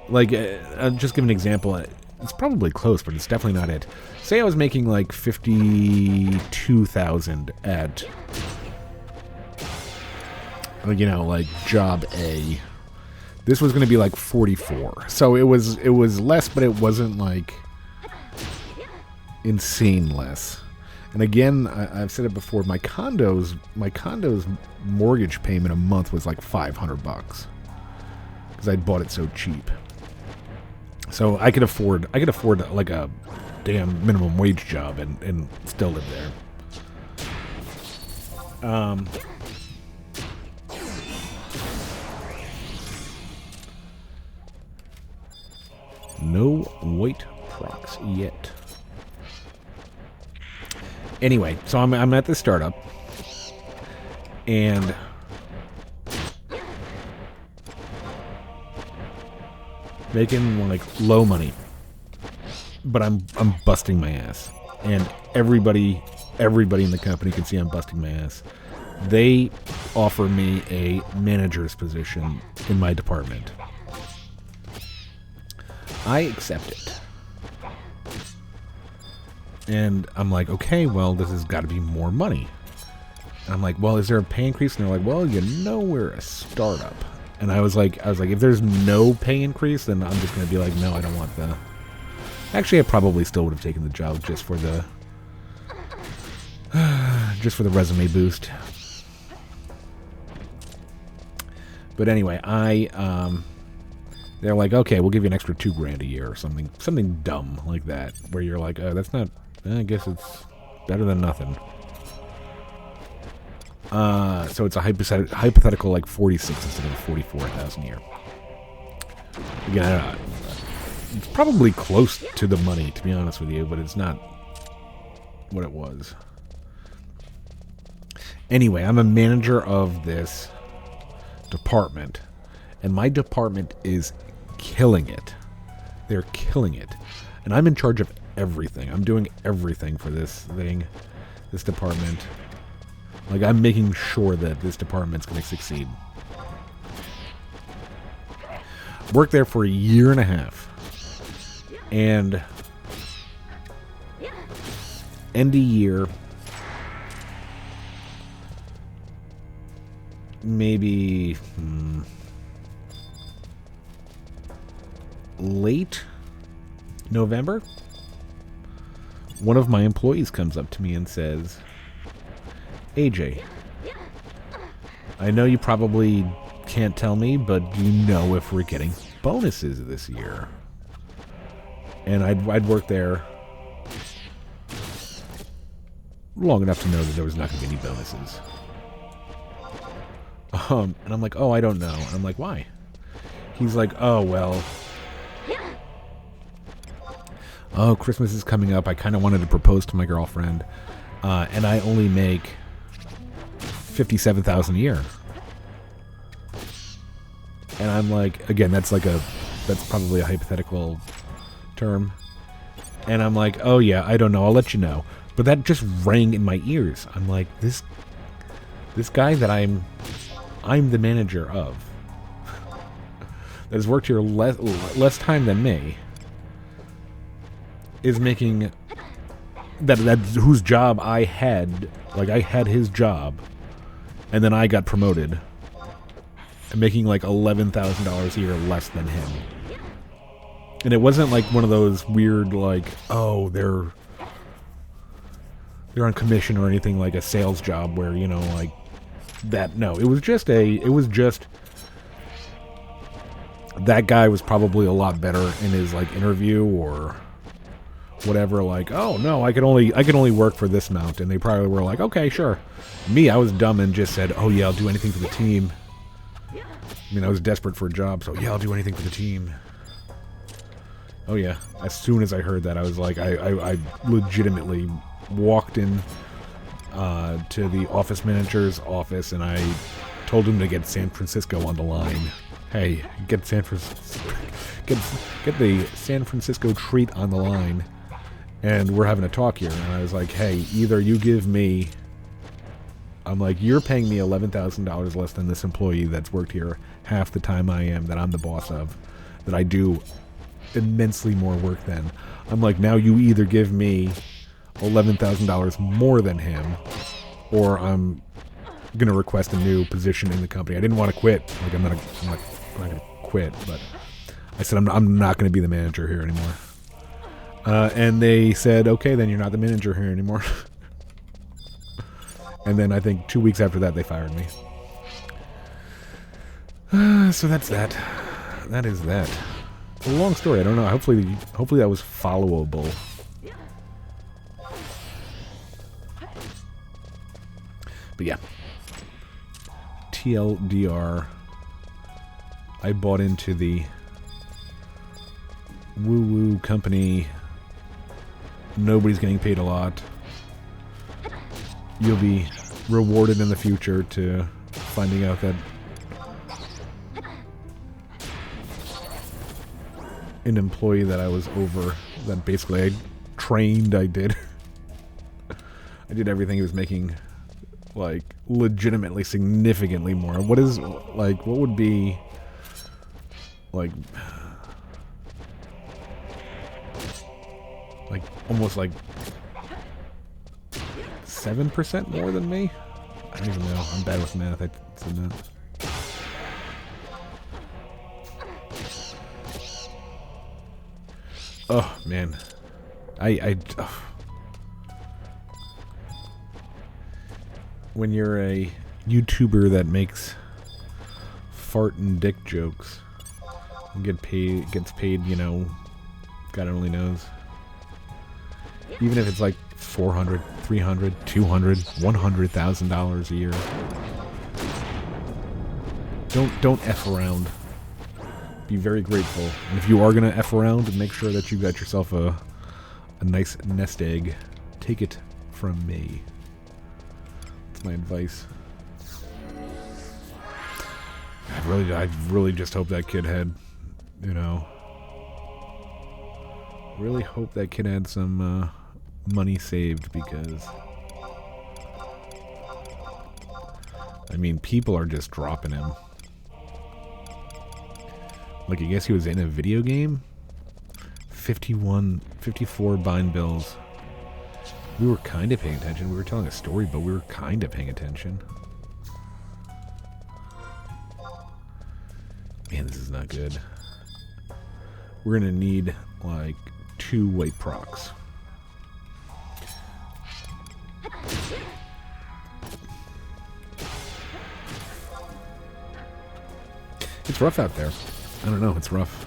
I'll just give an example. it's probably close, but it's definitely not it. Say I was making like 52,000 at, you know, like job A. This was going to be like 44. So it was less, but it wasn't like insane less. And again, I've said it before, my condo's mortgage payment a month was like $500 because I bought it so cheap. So I could afford like a damn minimum wage job and still live there. No white procs yet. Anyway, so I'm at the startup, and making like low money, but I'm busting my ass, and everybody in the company can see I'm busting my ass. They offer me a manager's position in my department. I accept it. And I'm like, okay, well, this has got to be more money. And I'm like, well, is there a pay increase? And they're like, well, you know, we're a startup. And I was like, if there's no pay increase, then I'm just going to be like, no, I don't want the... Actually, I probably still would have taken the job just for the resume boost. But anyway, they're like, okay, we'll give you an extra $2,000 a year or something dumb like that, where you're like, oh, that's not. I guess it's better than nothing. So it's a hypothetical like 46 instead of 44,000 a year. Again, it's probably close to the money, to be honest with you, but it's not what it was. Anyway, I'm a manager of this department, and my department is killing it. They're killing it. And I'm in charge of everything. I'm doing everything for this department. Like, I'm making sure that this department's going to succeed. Worked there for 1.5 years. And end of year, maybe late November, one of my employees comes up to me and says, AJ, I know you probably can't tell me, but do you know if we're getting bonuses this year? And I'd worked there long enough to know that there was not going to be any bonuses. And I'm like, oh, I don't know. And I'm like, why? He's like, oh, well, oh, Christmas is coming up. I kind of wanted to propose to my girlfriend, and I only make $57,000 a year. And I'm like, again, that's probably a hypothetical term. And I'm like, oh yeah, I don't know. I'll let you know. But that just rang in my ears. I'm like, this guy that I'm the manager of, that has worked here less time than me, is making that whose job I had. Like, I had his job, and then I got promoted, and making like $11,000 a year less than him. And it wasn't like one of those weird, like, oh, they're on commission or anything, like a sales job where, you know, like that. No, it was just that guy was probably a lot better in his like interview or whatever. Like, oh no, I could only work for this amount, and they probably were like, okay, sure. Me, I was dumb and just said, oh yeah, I'll do anything for the team. I mean, I was desperate for a job, so yeah, I'll do anything for the team. Oh yeah, as soon as I heard that, I was like, I legitimately walked in to the office manager's office, and I told him to get San Francisco on the line. Hey, get the San Francisco treat on the line, and we're having a talk here. And I was like, hey, either you give me, I'm like, you're paying me $11,000 less than this employee that's worked here half the time I am, that I'm the boss of, that I do immensely more work then. I'm like, now you either give me $11,000 more than him, or I'm gonna request a new position in the company. I didn't want to quit. Like I'm not gonna quit, but I said I'm not gonna be the manager here anymore. And they said, okay, then you're not the manager here anymore. And then I think 2 weeks after that, they fired me. So that's that. That is that. It's a long story. I don't know. Hopefully that was followable. But yeah. TLDR. I bought into the woo-woo company. Nobody's getting paid a lot. You'll be rewarded in the future to finding out that an employee that I was over, that basically I trained, I did everything. He was making, like, legitimately significantly more. What would be, like almost like 7% more than me? I don't even know. I'm bad with math. I said that. Oh, man. When you're a YouTuber that makes fart and dick jokes and gets paid, you know, God only knows. Even if it's like $400, $300, $200, $100,000 a year. Don't F around. Be very grateful. And if you are gonna F around, make sure that you got yourself a nice nest egg. Take it from me. That's my advice. I really just hope that kid had, you know, really hope that kid had some money saved, because I mean, people are just dropping him. Like, I guess he was in a video game. 54 bind bills. We were kind of paying attention. We were telling a story, but we were kind of paying attention. Man, this is not good. We're gonna need, like, 2 white procs. It's rough out there. I don't know, it's rough.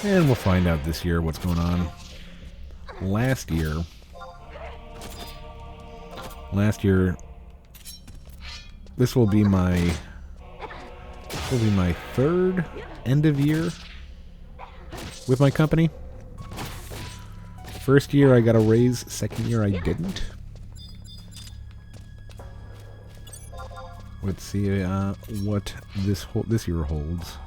And we'll find out this year what's going on. Last year, this will be my 3rd end of year with my company. First year I got a raise, second year I didn't. Let's see what this year holds.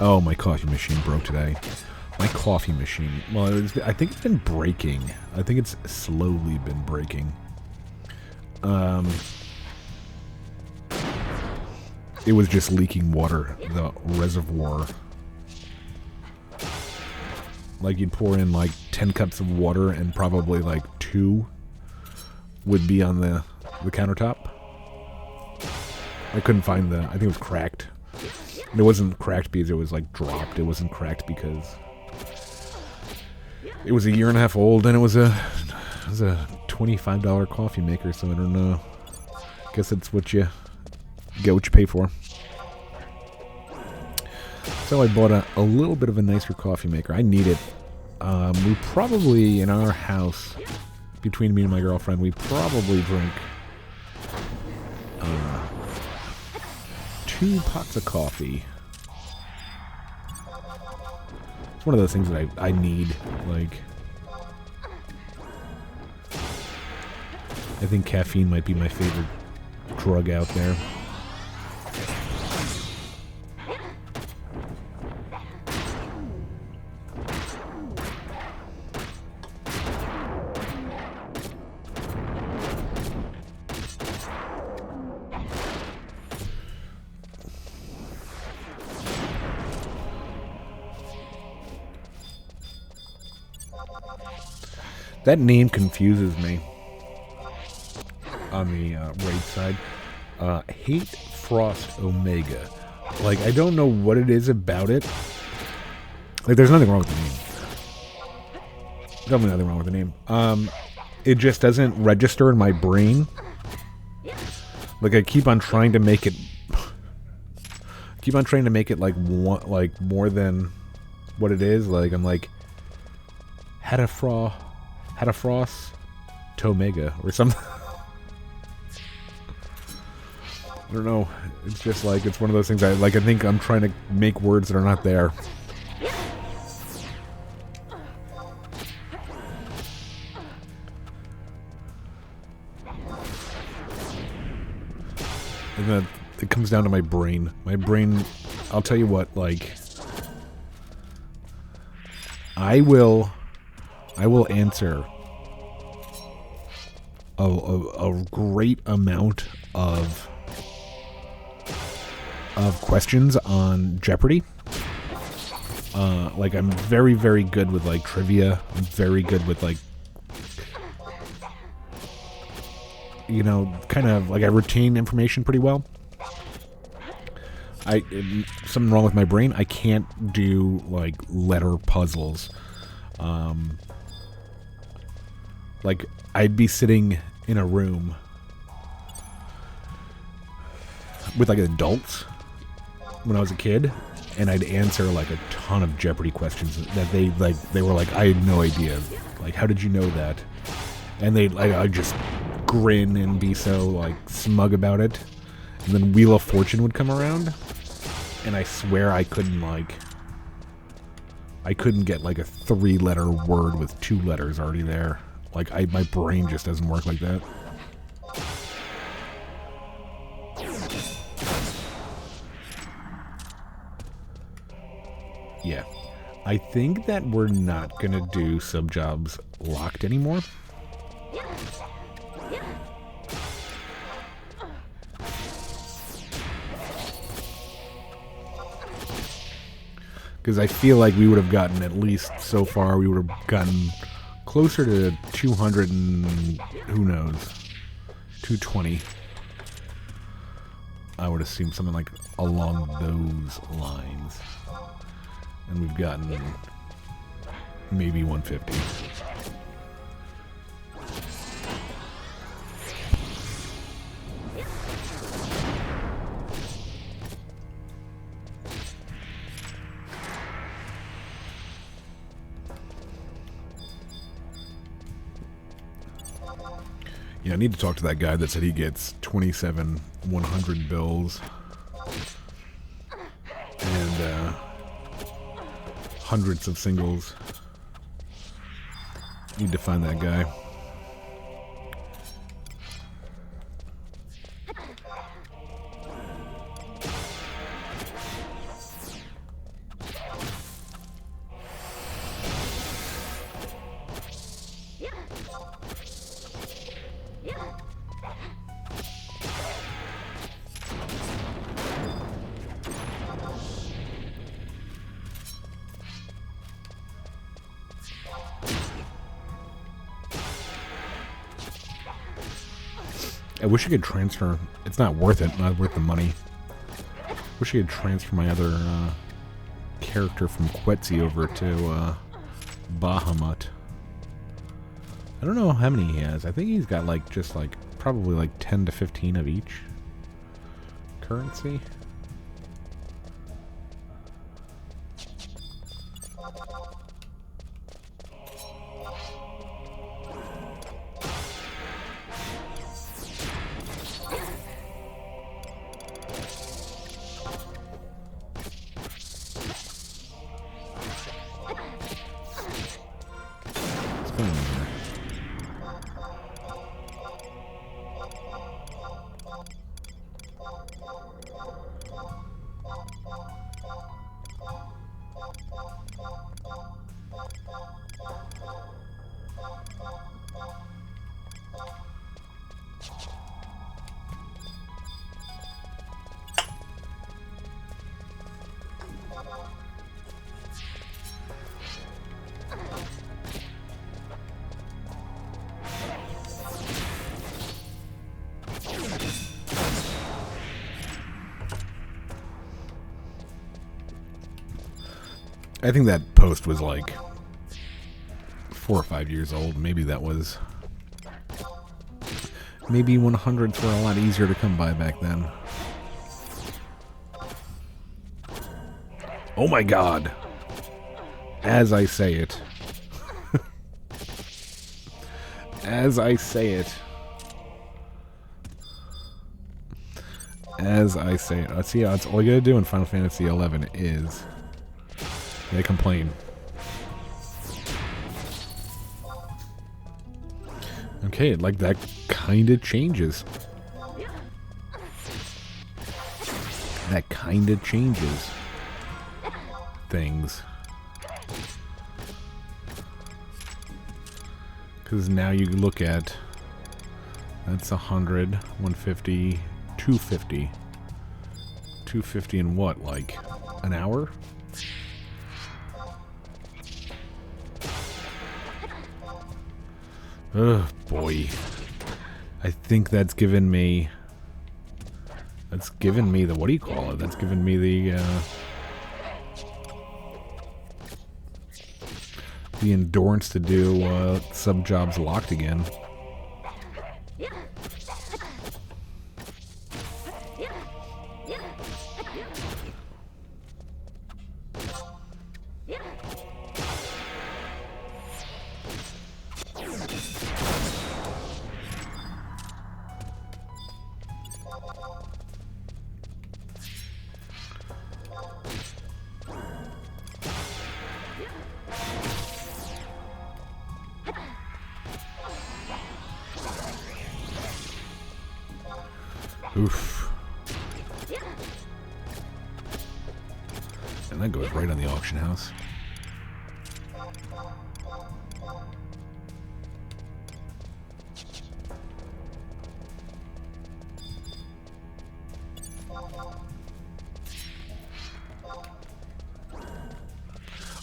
Oh, my coffee machine broke today. My coffee machine. Well, I think it's been breaking. I think it's slowly been breaking. It was just leaking water, the reservoir. Like, you'd pour in like 10 cups of water and probably like 2 would be on the countertop. I couldn't find I think it was cracked. And it wasn't cracked because it was like dropped. It wasn't cracked because it was a 1.5 years old, and it was a $25 coffee maker. So I don't know. Guess it's what you get, what you pay for. So I bought a little bit of a nicer coffee maker. I need it. We probably, in our house, between me and my girlfriend, we probably drink 2 pots of coffee. It's one of those things that I need. Like, I think caffeine might be my favorite drug out there. That name confuses me on the raid side. Hate Frost Omega. Like, I don't know what it is about it. Like, there's nothing wrong with the name. Definitely nothing wrong with the name. It just doesn't register in my brain. Like, I keep on trying to make it... like one, like more than what it is. Like, I'm like... Hadafrost Tomega or something. I don't know. It's just like, it's one of those things I think I'm trying to make words that are not there. And then it comes down to my brain. My brain, I'll tell you what, like, I will answer a great amount of questions on Jeopardy. Like, I'm very, very good with, like, trivia. I'm very good with, like, you know, kind of, like, I retain information pretty well. Something wrong with my brain. I can't do, like, letter puzzles. Like, I'd be sitting in a room with, like, adults when I was a kid, and I'd answer, like, a ton of Jeopardy questions that they were like, I had no idea. Like, how did you know that? And I'd just grin and be so, like, smug about it. And then Wheel of Fortune would come around, and I swear I couldn't get, like, a 3-letter word with 2 letters already there. Like, my brain just doesn't work like that. Yeah. I think that we're not gonna do sub-jobs locked anymore. Because I feel like we would have gotten, at least so far, we would have gotten closer to 200 and who knows, 220. I would assume something like along those lines. And we've gotten maybe 150. Yeah, I need to talk to that guy that said he gets 27 100 bills and hundreds of singles. Need to find that guy. I wish I could transfer. It's not worth it. Not worth the money. Wish I could transfer my other character from Quetzi over to Bahamut. I don't know how many he has. I think he's got like just like probably like 10 to 15 of each currency. I think that post was like 4 or 5 years old. Maybe that was... Maybe 100s were a lot easier to come by back then. Oh my god! As I say it. As I say it. As I say it. See, that's all you gotta do in Final Fantasy XI is... You gotta complain. Okay, like that kind of changes. That kind of changes things. Because now you look at... That's 100, 150, 250. 250 in what, like an hour? Oh boy. I think that's given me... That's given me the... What do you call it? That's given me the endurance to do sub-jobs locked again. Oof. And that goes right on the auction house.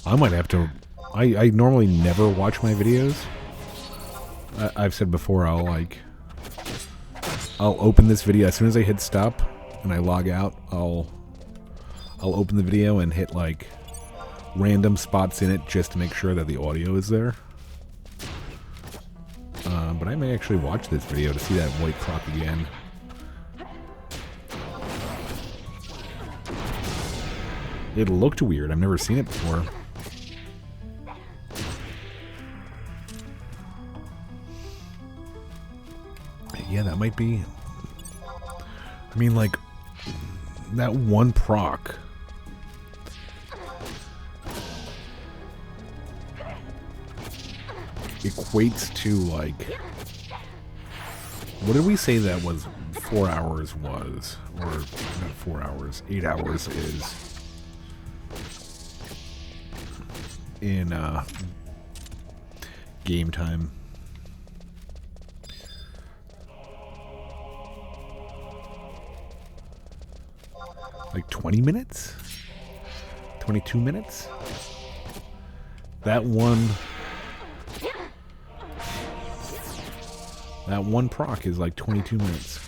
I might have to... I normally never watch my videos. I've said before, I'll open this video as soon as I hit stop and I log out. I'll open the video and hit like random spots in it just to make sure that the audio is there. But I may actually watch this video to see that white Proc again. It looked weird. I've never seen it before. Yeah, that might be... I mean, like, that one Proc... equates to, like... What did we say that was 4 hours was? Or, not 4 hours, 8 hours is... in, game time. Like 20 minutes? 22 minutes? That one Proc is like 22 minutes.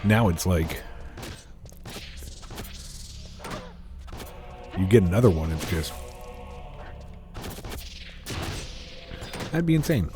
Now it's like you get another one, it's just... That'd be insane.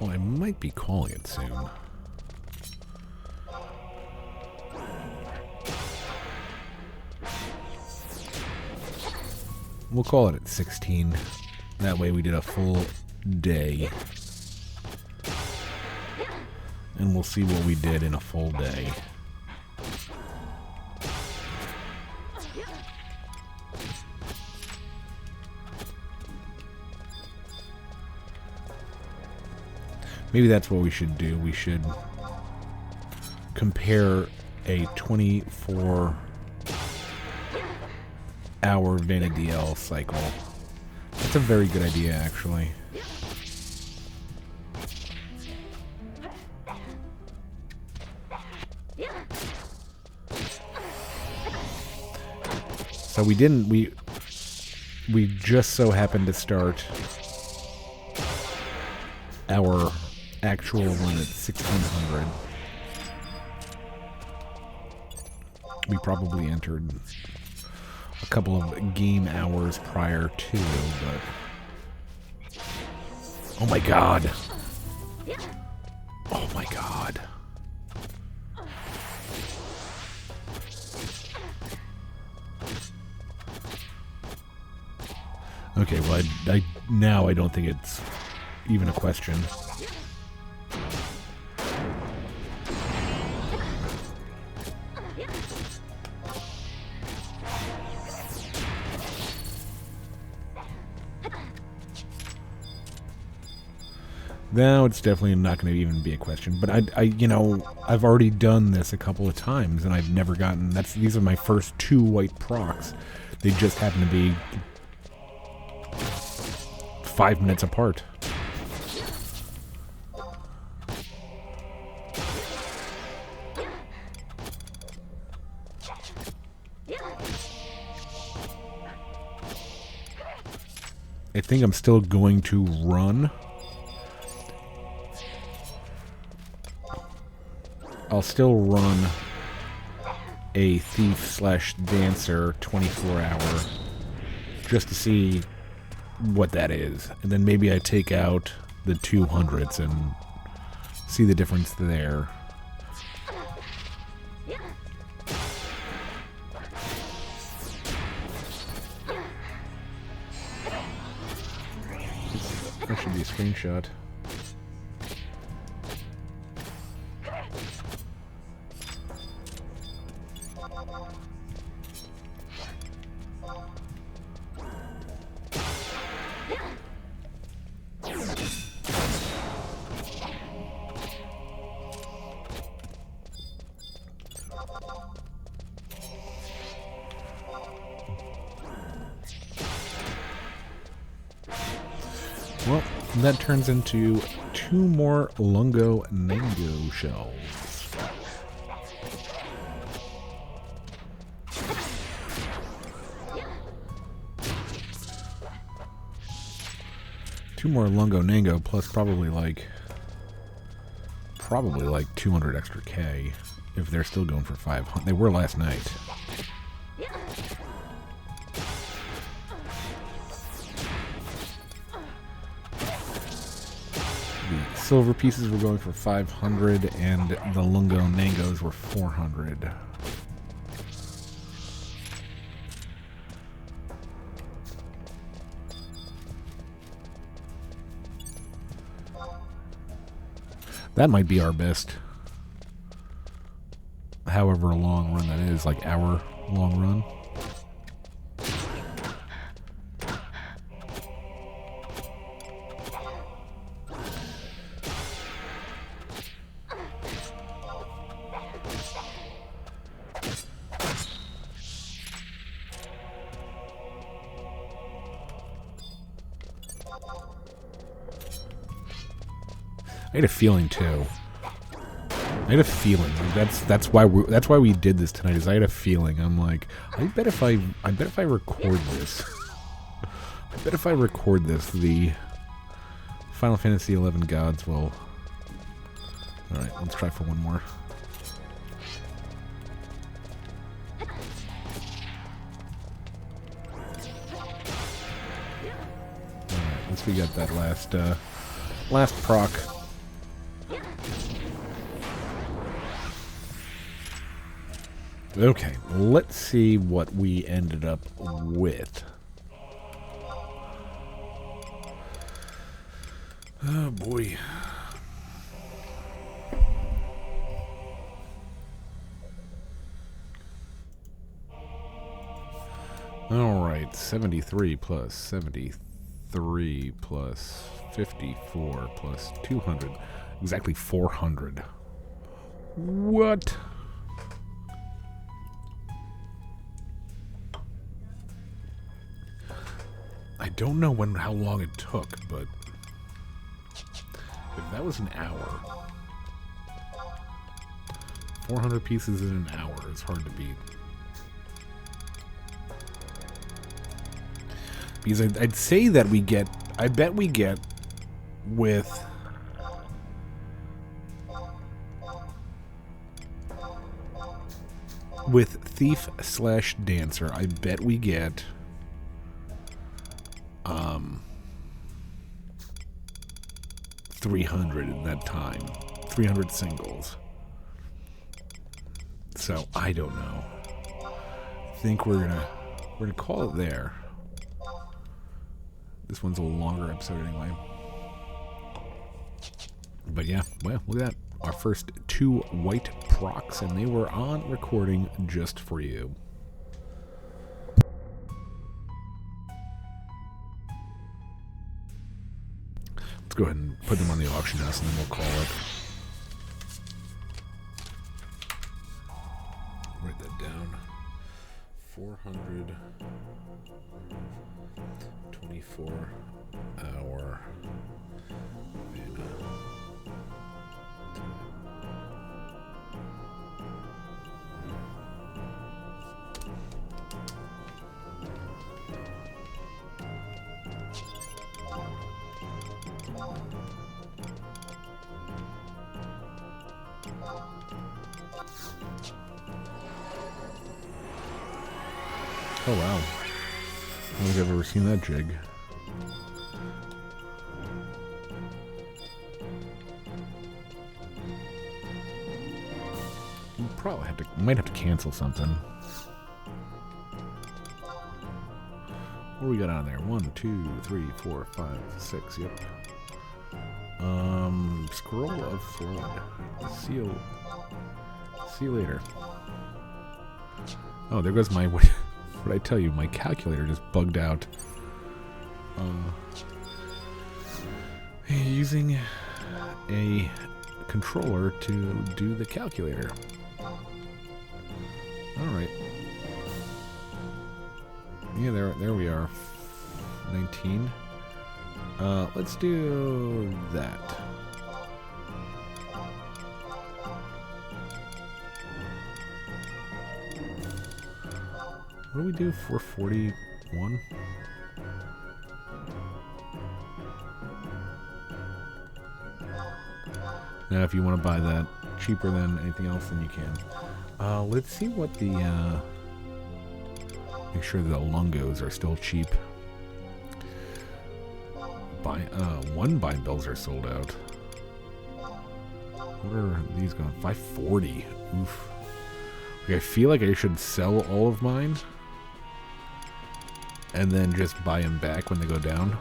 Well, I might be calling it soon. We'll call it at 16. That way we did a full day. And we'll see what we did in a full day. Maybe that's what we should do. We should compare a 24-hour Vanadl cycle. That's a very good idea, actually. So we just so happened to start our actual run at 1600. We probably entered a couple of game hours prior to, but... Oh my god! Oh my god. Okay, well, now I don't think it's even a question. Now it's definitely not going to even be a question. But I've already done this a couple of times, and I've never gotten. These are my first 2 white procs. They just happen to be 5 minutes apart. I think I'm still going to run. I'll still run a Thief/Dancer 24-hour just to see what that is. And then maybe I take out the 200s and see the difference there. That should be a screenshot. Well, that turns into 2 more Lungo Nango shells. Two more Lungo Nango plus probably like 200 extra K if they're still going for 500. They were last night. Silver pieces were going for 500, and the Lungo Nangos were 400. That might be our best, however long run that is, like hour long run. I had a feeling, too, I had a feeling. That's why we did this tonight. Is I had a feeling. I'm like, I bet if I record this, the Final Fantasy XI gods will. All right, let's try for one more. All right, once we got that last proc. Okay, let's see what we ended up with. Oh boy. Alright, 73 plus 73 plus 54 plus 200. Exactly 400. What? I don't know how long it took, but if that was an hour, 400 pieces in an hour is hard to beat. Because I'd say that I bet we get with Thief / Dancer, I bet we get 300 in that time. 300 singles. So I don't know. I think we're gonna call it there. This one's a little longer episode anyway. But yeah, well, look at that. Our first 2 white procs, and they were on recording just for you. Let's go ahead and put them on the auction house, and then we'll call it. Write that down. 424-hour Dyna. Oh wow. I don't think I've ever seen that jig. Might have to cancel something. What do we got on there? 1, 2, 3, 4, 5, 6. Yep. Scroll of Flood. See you later. Oh, there goes my. What did I tell you? My calculator just bugged out. Using a controller to do the calculator. Alright. Yeah, there we are. 19. Let's do that. What do we do for 41? Now, if you want to buy that cheaper than anything else, then you can. Let's see what the, make sure the lungos are still cheap. One buy bills are sold out. What are these going? 540. Oof. Okay, I feel like I should sell all of mine and then just buy them back when they go down.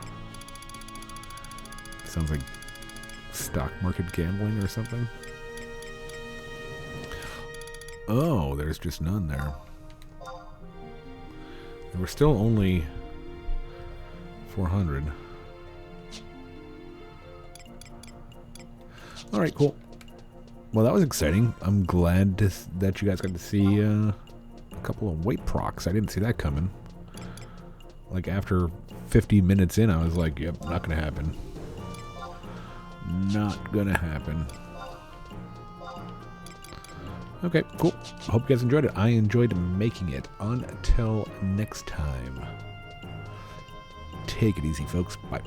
Sounds like stock market gambling or something. Oh, there's just none there. And we're still only 400. Alright, cool. Well, that was exciting. I'm glad that you guys got to see a couple of white procs. I didn't see that coming. Like, after 50 minutes in, I was like, yep, not gonna happen. Not gonna happen. Okay, cool. Hope you guys enjoyed it. I enjoyed making it. Until next time, take it easy, folks. Bye.